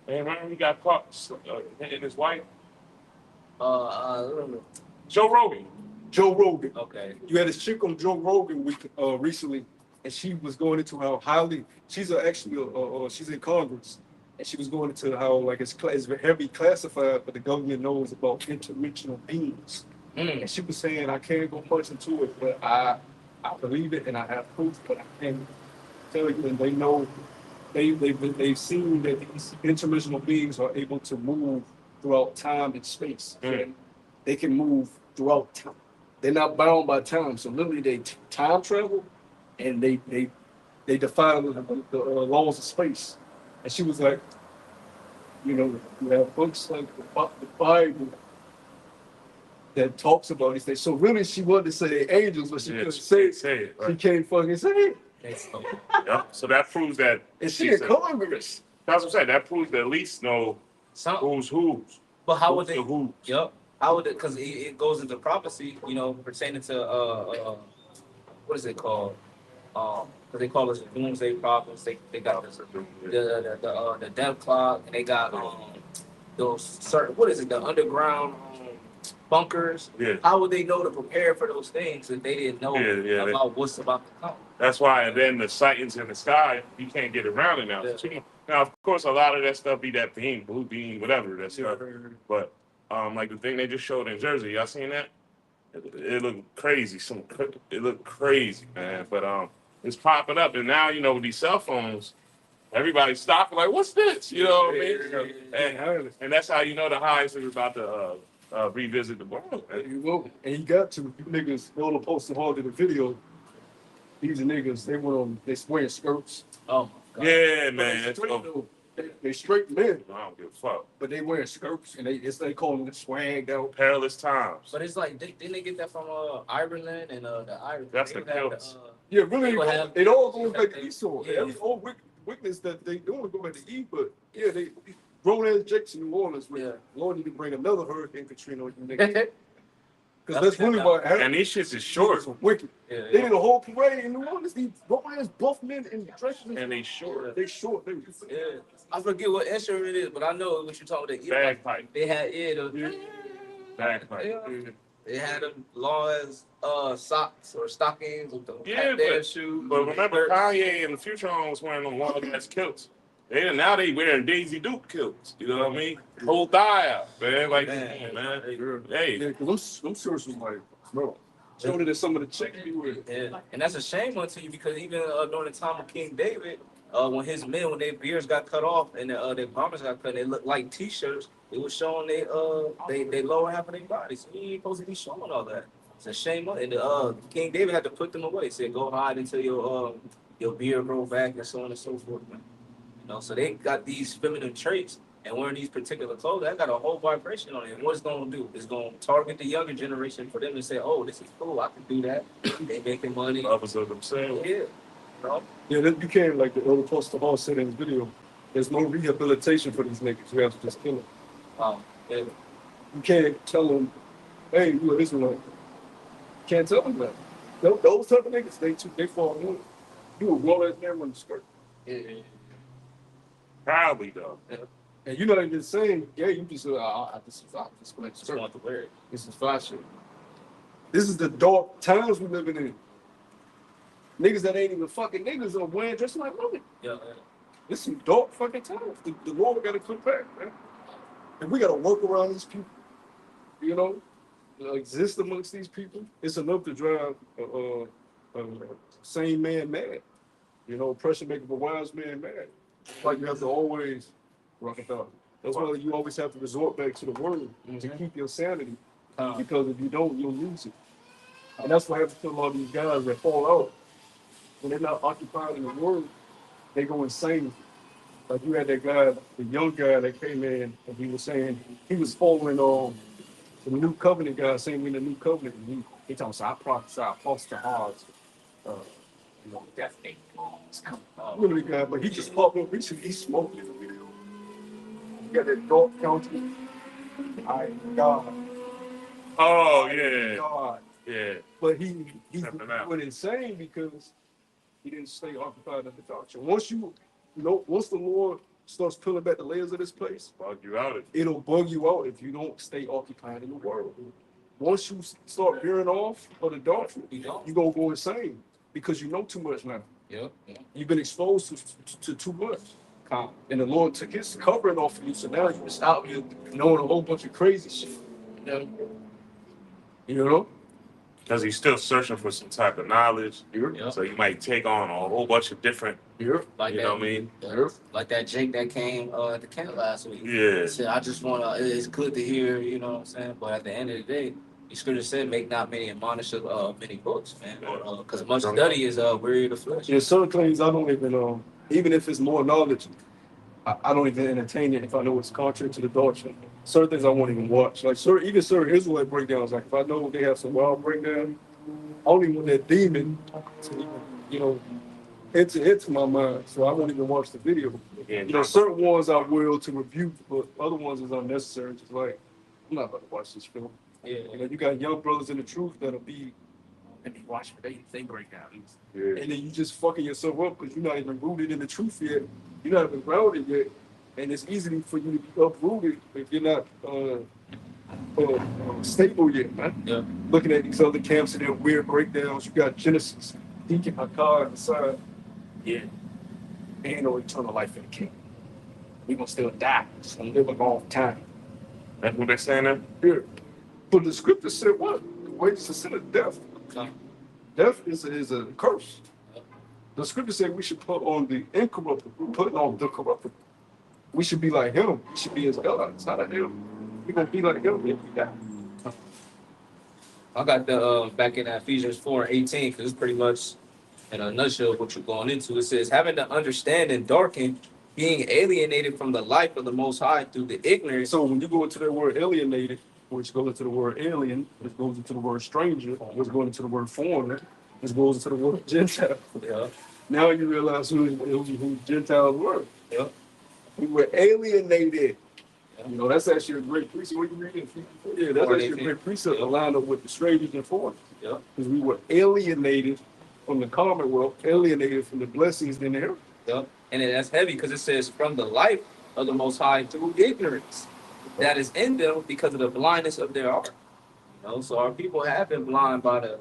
And remember he got caught hitting his wife? I don't know. Joe Rogan. Joe Rogan. Okay. You had this chick on Joe Rogan recently, and she was going into how highly she's in Congress, and she was going into how like it's heavy classified, but the government knows about interdimensional beings. And she was saying, I can't go much into it, but I believe it and I have proof, but I can't tell you. And they know they've seen that these interdimensional beings are able to move throughout time and space. And they can move throughout time. They're not bound by time. So literally they time travel and they defy the laws of space. And she was like, you know, you have books like the Bible that talks about these things. So really she wanted to say angels, but she couldn't say it. Right. She can't fucking say it. Yep. So that proves that. And she in Congress. That's what I'm saying. That proves they at least know who's whose. But how would they? Who's. Yep. How would it? Because it goes into prophecy, you know, pertaining to what is it called? They call us the doomsday prophets. They got the death clock, and they got those certain, what is it, the underground bunkers. Yeah. How would they know to prepare for those things if they didn't know about what's about to come? That's why, and then the sightings in the sky, you can't get around it now. Yeah. Now, of course, a lot of that stuff be that beam, blue beam, whatever that stuff. But like the thing they just showed in Jersey, y'all seen that? It looked crazy. It looked crazy, man. But it's popping up, and now you know with these cell phones, everybody's stopping like, "What's this?" You know what I mean? And that's how you know the highest is about to revisit the world. And you got to, you niggas, they want to post hard in the video. These niggas, they wearing skirts. Oh my God. Yeah, man. They straight men. I don't give a fuck. But they wearing skirts and they calling it swagged out. Perilous times. But it's like, didn't they get that from Ireland and the Irish? That's the kills. Yeah, really, it all goes back to Esau. Yeah. Every old witness that they doing go back to E, but yeah, they grown ass Jakes in New Orleans. Lord, you can bring another Hurricane Katrina on you niggas. Because that's really what happened. And these shits is short. Wicked. They did a whole parade in New Orleans. These grown ass buff men in dresses. And they short. They short. I forget what instrument it is, but I know what you're talking about. Bagpipe. They had Bagpipe. They had them long as socks or stockings with the shoes. But remember, Kanye and the Future was wearing them long ass kilts. Now they wearing Daisy Duke kilts. You know what I mean? Whole thigh out, man. Like, man. Hey. Yeah, because them shirts was like, bro. Showed it that some of the chicks be wearing. Yeah. And that's a shame unto you because even during the time of King David, when his men, when their beards got cut off and their garments got cut, they looked like T-shirts. It was showing they lower half of their bodies. So you ain't supposed to be showing all that. It's a shame. And King David had to put them away. He said, go hide until your beard grow back and so on and so forth, man. You know, so they got these feminine traits and wearing these particular clothes. That got a whole vibration on it. And what it's going to do? It's going to target the younger generation for them to say, oh, this is cool. I can do that. They making money. Lovers of themselves. Yeah. No? Yeah, you can't, like the elder Pastor Hall said in his video, there's no rehabilitation for these niggas. You have to just kill them. Yeah. You can't tell them, hey, you an Israelite. You can't tell them that. Those type of niggas, they fall in. You a grown ass man wearing a skirt. Yeah. Proudly, though. Yeah. And you're not even saying, yeah, you just this is fine. Just want to wear it. This is fashion. This is the dark times we're living in. Niggas that ain't even fucking niggas are wearing dressing like women. Yeah. This is some dark fucking times. The Lord got to click back, man. And we got to work around these people. You know, exist amongst these people. It's enough to drive a sane man mad. You know, pressure make a wise man mad. Like you have to always rock it out. That's why you always have to resort back to the word to keep your sanity. Because if you don't, you'll lose it. And that's what happens to a lot of these guys that fall out. When they're not occupied in the word, they go insane. Like you had that guy, the young guy that came in, and he was saying he was following the new covenant guy, saying in the new covenant, and he told us, I prophesy Apostle Hodge, death date. Really guy, but he just popped up recently. He smoked in the video. He got that dark county. God. Oh yeah. God. Yeah. But he went insane because he didn't stay occupied in the doctrine. Once the Lord starts peeling back the layers of this place, it'll bug you out if you don't stay occupied in the world. Once you start veering off of the doctrine, you're gonna go insane because you know too much now. Yeah. You've been exposed to too much. And the Lord took his covering off of you, so now you're just out here knowing a whole bunch of crazy shit. You know? Because he's still searching for some type of knowledge. Yep. So you might take on a whole bunch of different, Like you know what I mean? Like that Jake that came at the camp last week. Yeah. He said, I just want to, it's good to hear, you know what I'm saying? But at the end of the day, the scripture said, make not many admonish of many books, man. Because much study is weary of the flesh. Yeah, certain things I don't even if it's more knowledge, I don't even entertain it if I know it's contrary to the doctrine. Certain things I won't even watch. Like even certain Israelite breakdowns, like if I know they have some wild breakdown, I don't even want that demon to even, enter into my mind. So I won't even watch the video. Certain ones I will to review, but other ones is unnecessary. Just like, I'm not about to watch this film. Yeah. You got young brothers in the truth that'll be, and be watching they break down. Yeah. And then you just fucking yourself up because you're not even rooted in the truth yet. You're not even grounded yet. And it's easy for you to be uprooted if you're not stable yet, man. Yeah. Looking at these other camps and their weird breakdowns. You got Genesis, Deacon Hakar on the side. Yeah. Ain't no eternal life in the kingdom. We're going to still die. It's going to live a long time. That's what they're saying there? Yeah. But the scripture said what? The wages of sin is death. Death is a curse. The scripture said we should put on the incorruptible. We're putting on the corruptible. We should be like him. We should be his God. It's not like him. We're going to be like him if we die. I got the back in Ephesians 4:18, because it's pretty much in a nutshell what you're going into. It says, having the understanding darkened, being alienated from the life of the Most High through the ignorance. So when you go into that word alienated, which goes into the word alien, which goes into the word stranger, which goes into the word foreigner, which goes into the word Gentile. Yeah. Now you realize who Gentiles were. Yeah. We were alienated. Yeah. That's actually a great precept. What you reading? Yeah, that's actually a great precept to line up with the strangers and foreigners. Yeah. Because we were alienated from the commonwealth, alienated from the blessings in the earth. Yeah. And that's heavy because it says from the life of the Most High through ignorance that is in them because of the blindness of their heart. So our people have been blind by the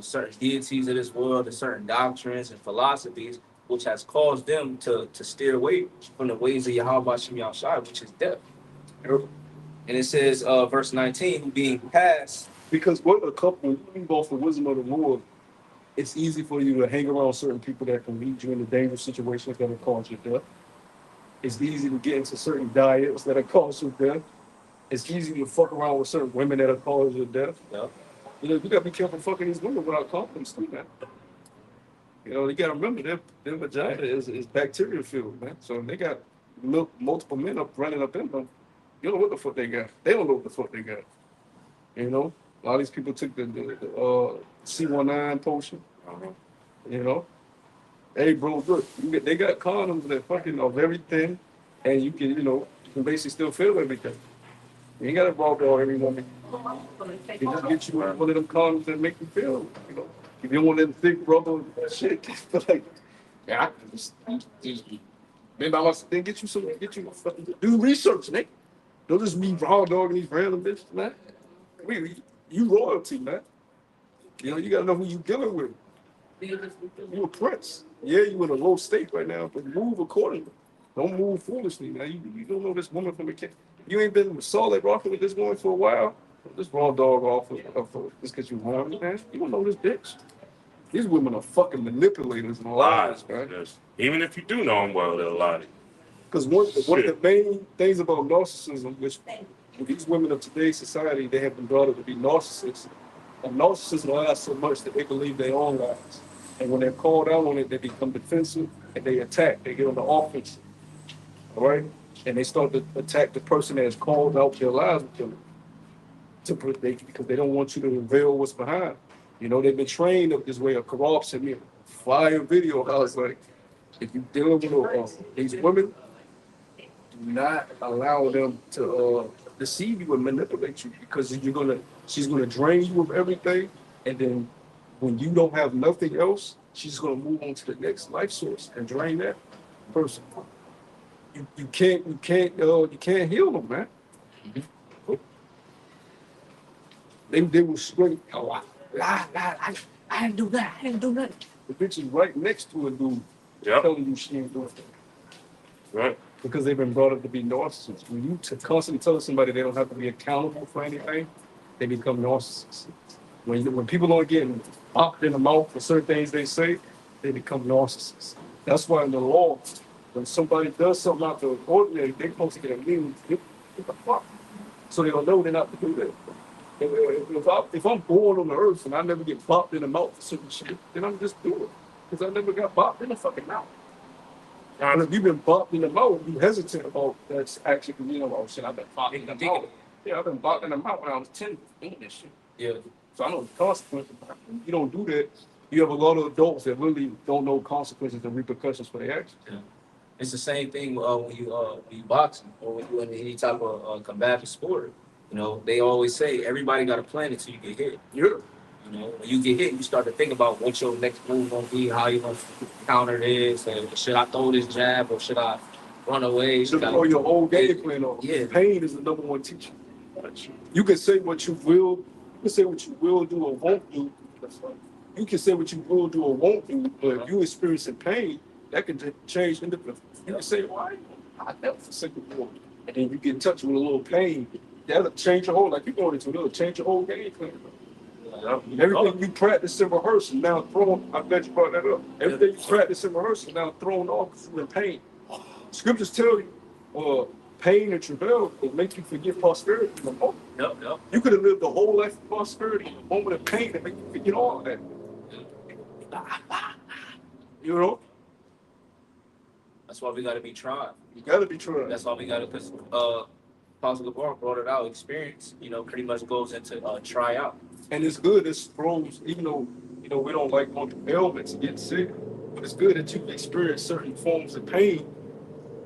certain deities of this world, the certain doctrines and philosophies, which has caused them to steer away from the ways of Yahweh Shem Yahushua, which is death. And it says, verse 19, who being past. Because when you leave off the wisdom of the Lord, it's easy for you to hang around certain people that can lead you into dangerous situations that will cause you death. It's easy to get into certain diets that will cause you death. It's easy to fuck around with certain women that will cause you death. Yeah. You gotta be careful fucking these women without confidence too, man. You gotta remember their vagina is bacteria filled, man. So they got multiple men running up in them. You don't know what the fuck they got. They don't know what the fuck they got. A lot of these people took the C19 potion. Hey, bro, look, they got condoms that fucking are very thin, and you can basically still feel everything. You ain't got to raw dog every woman. You just get you one of them condoms that make you feel, If you don't want that thick rubber shit, but maybe I must then get you do research, Nick. Don't just be raw dogging these random bitches, man. You royalty, man. You gotta know who you dealing with. You a prince. Yeah, you in a low state right now, but move accordingly. Don't move foolishly, man. You don't know this woman from a kid. You ain't been solid rocking with this woman for a while. This raw dog off just because you want it, man. You don't know this bitch. These women are fucking manipulators and lies, man. Yes. Even if you do know them well, they'll lie to you. Because one of the main things about narcissism, which these women of today's society, they have been brought up to be narcissists. And narcissism lies so much that they believe their own lies. And when they're called out on it, they become defensive and they attack. They get on the offensive. All right? And they start to attack the person that has called out their lies with them. Because they don't want you to reveal what's behind. They've been trained up this way. A Karab sent me a fire video. I was like, if you're dealing with these women, do not allow them to deceive you and manipulate you, because she's gonna drain you of everything, and then when you don't have nothing else, she's gonna move on to the next life source and drain that person. You can't heal them, man. Mm-hmm. They were straight. Oh, I didn't do that. The bitch is right next to a dude telling you she ain't doing that. Right. Because they've been brought up to be narcissists. When you constantly tell somebody they don't have to be accountable for anything, they become narcissists. When people aren't getting popped in the mouth for certain things they say, they become narcissists. That's why in the law, when somebody does something out of the ordinary, they're supposed to get a mean, get the fuck. So they don't know they're not to do that. If I'm born on the earth and I never get bopped in the mouth for certain shit, then I'm just doing it. Because I never got bopped in the fucking mouth. And if you've been bopped in the mouth, you hesitant about that's actually, oh shit, I've been bopped in the mouth. Yeah, I've been bopped in the mouth when I was 10 doing this shit. Yeah. So I know the consequences. You don't do that. You have a lot of adults that really don't know consequences and repercussions for their actions. Yeah. It's the same thing when you boxing or when you in any type of combative sport. They always say everybody got a plan until you get hit. Yeah. When you get hit, you start to think about what your next move gonna be, how you gonna counter this, and should I throw this jab or should I run away? Should I throw your whole game plan on? Yeah. Pain is the number one teacher. You can say what you will. You can say what you will do or won't do. You can say what you will do or won't do, but if you experiencing pain, that can change individually. You can say, "Why? I never forsake the war," and then you get in touch with a little pain. That'll change your whole. Like you're going into it'll change your whole game plan. Everything you practice in rehearsal now thrown. I bet you brought that up. Everything you practice in rehearsal now thrown off because you're in pain. Scriptures tell you, pain and travail will make you forget prosperity in the moment. Yep. You could have lived a whole life of prosperity in a moment of pain and make you forget all of that. That's why we got to be tried. You got to be tried. That's why we got to, because Apostle LeBron brought it out. Experience, pretty much goes into try out. And it's good. It's grows, even though we don't like going through ailments and getting sick, but it's good that you've experienced certain forms of pain,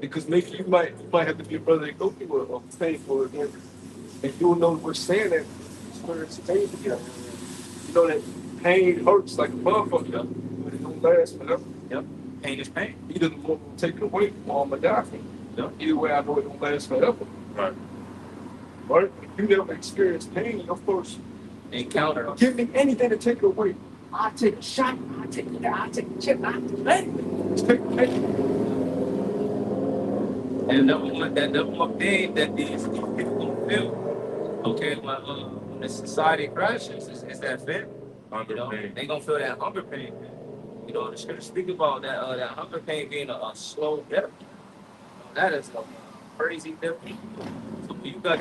because maybe you might have to be a brother that go through a painful event, and you'll know we're saying that experience pain together. You know that pain hurts like a motherfucker, but it don't last forever. Yep. Pain is pain. Either the Lord will take it away or I'm gonna die from it. Yep. Either way, I know it don't last forever. Right. Right? If you never experienced pain, your first encounter. Give me anything to take it away. I'll take a shot. I'll take a chip. I'll take anything. Take pain. And that number one thing that these people gonna feel, okay, when the society crashes, is that fear. Hunger pain. They gonna feel that hunger pain. The scripture speak about that hunger pain being a slow death. That is a crazy death. So when you got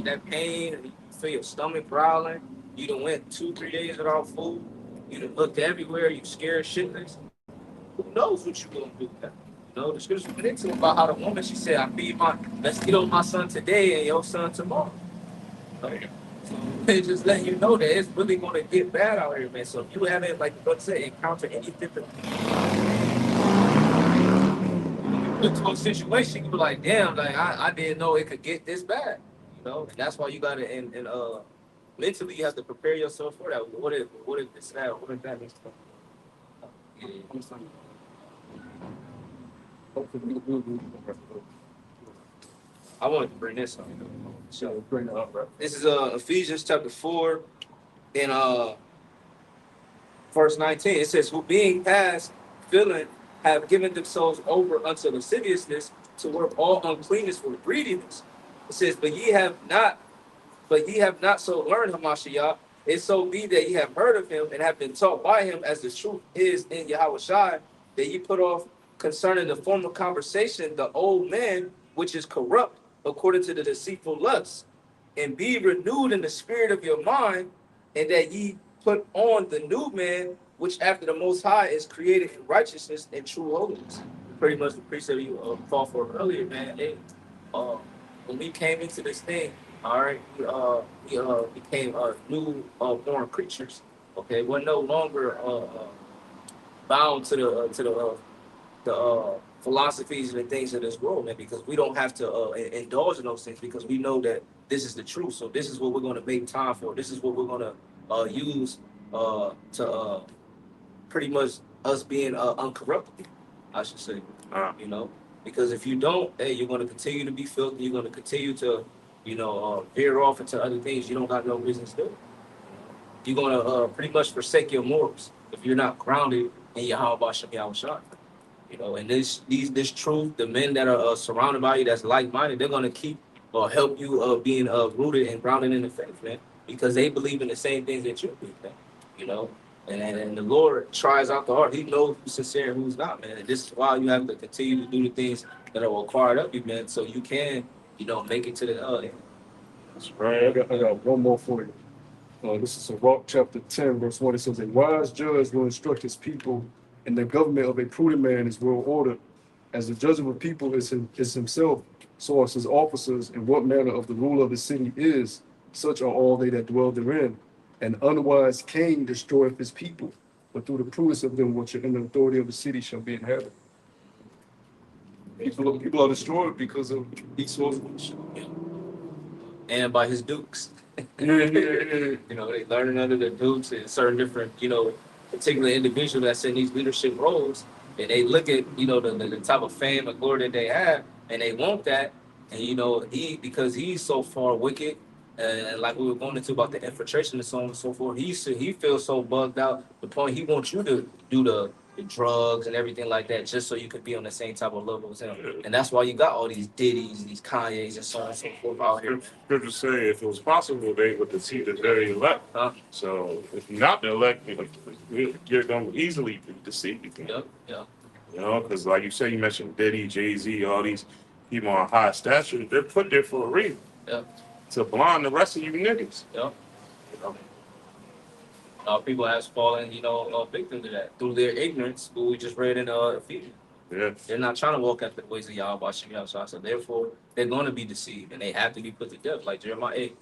that pain and you feel your stomach growling, you done went 2-3 days without food, you done looked everywhere, you scared shitless. Who knows what you gonna do? The scripture went into about how the woman, she said, let's get on my son today and your son tomorrow. So they just let you know that it's really gonna get bad out here, man. So if you haven't, like let's say, encountered any different into a situation, you be like, damn, like I didn't know it could get this bad. And that's why you gotta and mentally you have to prepare yourself for that. What if it's that? What if that means? I wanted to bring this up. So bring it up, bro. This is Ephesians chapter 4 and verse 19. It says, "Who being past feeling have given themselves over unto lasciviousness to work all uncleanness with greediness." It says, but ye have not so learned Hamashiach. It so be that ye have heard of him and have been taught by him, as the truth is in Yahushua, that ye put off concerning the former conversation the old man, which is corrupt according to the deceitful lusts, and be renewed in the spirit of your mind, and that ye put on the new man, which after the Most High is created in righteousness and true holiness. Pretty much the precept you fought for earlier, man. When we came into this thing, all right, we became new born creatures. Okay, we're no longer bound to the philosophies and the things of this world, man, because we don't have to indulge in those things, because we know that this is the truth. So this is what we're going to make time for. This is what we're going to use to pretty much us being uncorruptible, I should say. Because if you don't, hey, you're going to continue to be filthy. You're going to continue to, veer off into other things you don't got no business doing. You're going to pretty much forsake your morals if you're not grounded in Yahweh Shem Yahushua. You know, and this truth, the men that are surrounded by you, that's like-minded, they're gonna keep or help you being rooted and grounded in the faith, man, because they believe in the same things that you believe, man. You know, and the Lord tries out the heart. He knows who's sincere and who's not, man. And this is why you have to continue to do the things that are required of you, man, so you can, make it to the end. That's right. I got one more for you. This is Sirach chapter 10, verse 1. It says, a wise judge will instruct his people, and the government of a prudent man is well ordered. As the judge of a people is himself, so are his officers, and what manner of the ruler of the city is, such are all they that dwell therein. An unwise king destroyeth his people, but through the prudence of them which are in the authority of the city shall be inhabited. People are destroyed because of Esau's and by his dukes. Yeah. They learning under the dukes and certain different, particular individuals that's in these leadership roles, and they look at, the type of fame and glory that they have, and they want that, and because he's so far wicked, and like we were going into about the infiltration and so on and so forth, he feels so bugged out the point he wants you to do the drugs and everything like that just so you could be on the same type of level as him. And that's why you got all these Diddy's, these Kanye's, and so on and so forth out here. Scripture say if it was possible, they would deceive the very elect. So if you're not the elect, you're going to easily be deceived. Yep. Because like you say, you mentioned Diddy, Jay-Z, all these people on high stature, they're put there for a reason. Yep. To blind the rest of you niggas. Yep. People have fallen, victim to that through their ignorance, who we just read in Ephesians. Yeah. They're not trying to walk after the ways of Yahweh Shem Yahweh. So therefore, they're going to be deceived, and they have to be put to death. Like Jeremiah 8,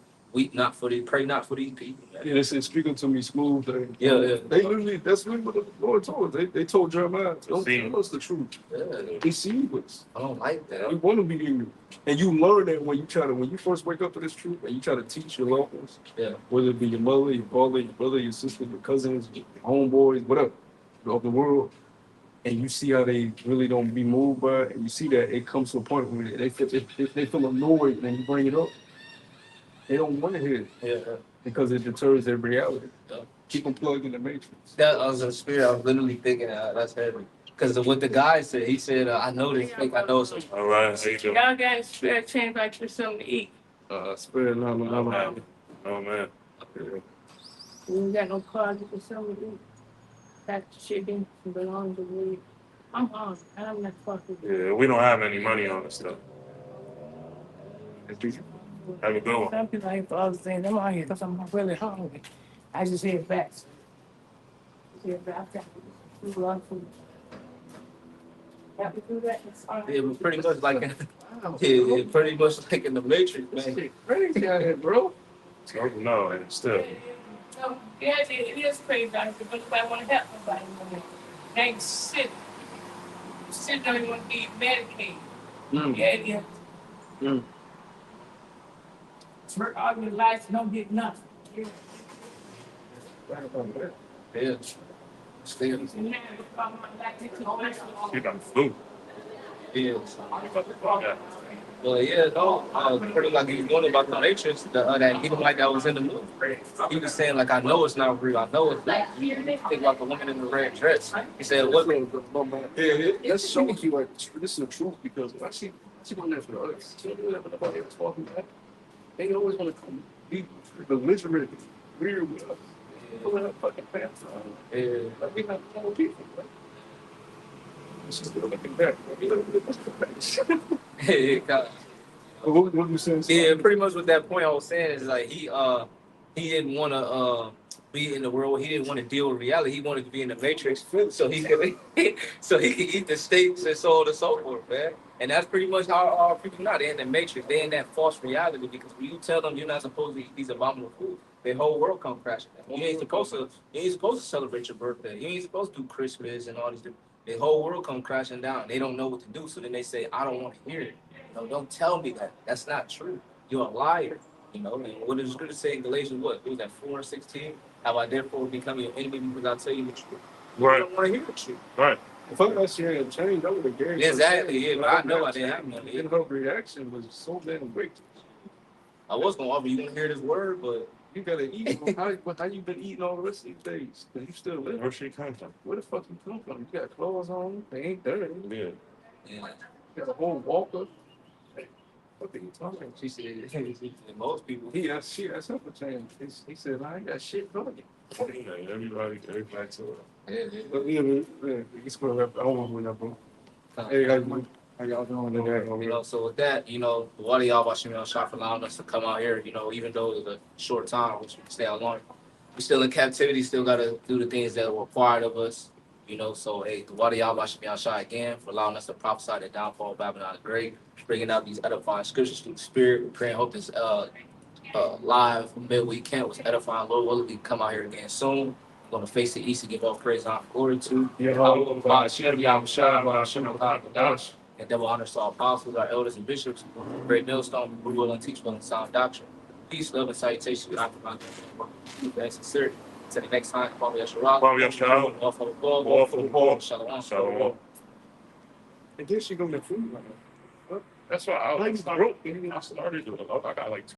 pray not for these people. Man. Yeah, they said, speaking to me smooth. Yeah. That's really what the Lord told us. They told Jeremiah, don't tell us the truth. Yeah. Deceive us. I don't like that. We want to be ignorant. And you learn that when you first wake up to this truth and you try to teach your loved ones, whether it be your mother, your father, your brother, your sister, your cousins, your homeboys, whatever, of the world, and you see how they really don't be moved by it, and you see that it comes to a point where they feel annoyed and you bring it up, they don't want to hear it. Yeah. Because it deters their reality. Yeah. Keep them plugged in the matrix. That was a spirit. I was literally thinking that's heavy. Because what the guy said, he said, I know this fake, I know some. All right, how you doing? Y'all got a spare change back for something to eat. Spirit, no. Oh, man. You ain't got no car, get you something to eat. Got chicken, some belongings to eat. I'm hungry. I'm not fucking. Yeah, we don't have any money on this stuff. Have a good one. Some people ain't for other things. I'm out here because I'm really hungry. I just head back. Head back. Food on food. Have to do that. Yeah, but pretty much like, pretty much like in the Matrix, man. Crazy out here, bro. So, no, and still. No, yeah, it is crazy out here, but nobody want to help nobody. They ain't sick. Sick don't even want to be medicated. Yeah, it is. Work all your life and don't get nothing. Yeah. Still. You got food. Yeah. Well, yeah, no, pretty like he was going about the Matrix, that even like that was in the movie. He was saying, like, I know it's not real. I know it's not. Think about the woman in the red dress. He said, what? Yeah, that's showing you like this is the truth because I see one there for the others. She don't do that for nobody else talking about. They always want to come be belligerent, weird with us. Pulling up fucking pants on. Yeah. Like we not normal people, right? It's just looking back. Yeah, What you saying? yeah, pretty much what that point I was saying is like he didn't want to be in the world. He didn't want to deal with reality. He wanted to be in the Matrix so he could eat the steaks and so on and so forth, man. And that's pretty much how our people now. They're in the Matrix. They're in that false reality because when you tell them you're not supposed to eat these abominable foods, their whole world come crashing down. You ain't supposed to celebrate your birthday. You ain't supposed to do Christmas and all these things. The whole world come crashing down. They don't know what to do, so then they say, I don't want to hear it. No, don't tell me that. That's not true. You're a liar. And what does the scripture say in Galatians, what? It was that 4:16? Have I therefore become your enemy because I tell you the truth? Right. You don't want to hear the truth. Right. If I last year had changed, I would have gave her. Exactly, yeah, but I know I didn't have none. Her reaction was so damn great. I was going to offer you to hear this word, but You gotta eat. How you been eating all the rest of these days? You still live? Where she come from? Where the fuck you come from? You got clothes on? They ain't dirty. Yeah. Yeah. You got a whole walker. Hey, what are you talking? She said, most people. He asked, she asked him for change. He said, I ain't got shit for you. Yeah, everybody to it. Yeah. But yeah, man, he's gonna rap. I don't want to win up, bro. Hey, how y'all doing today? You know, so with that, you know, a lot of y'all watching me on shot for allowing us to come out here, you know, even though it's a short time, which we can stay out long. We still in captivity, still gotta do the things that are required of us. You know, so hey, a lot of y'all watching me on shot again for allowing us to prophesy the downfall of Babylon the Great, bringing out these edifying scriptures through the spirit. We pray and hope this live midweek camp was edifying. Lord willing, we can come out here again soon. We're gonna face the east and give all praise and glory to. And double honors to our apostles, our elders and bishops, great millstone, who will and teach well and sound doctrine. Peace, love, and salutation. Good afternoon. Thanks, sincerity. Until the next time, Kwame Yasharah. Kwame Yasharah. All for the poor. All for the poor. Shalom. Shalom. I guess you're gonna food. That's why I started. I got like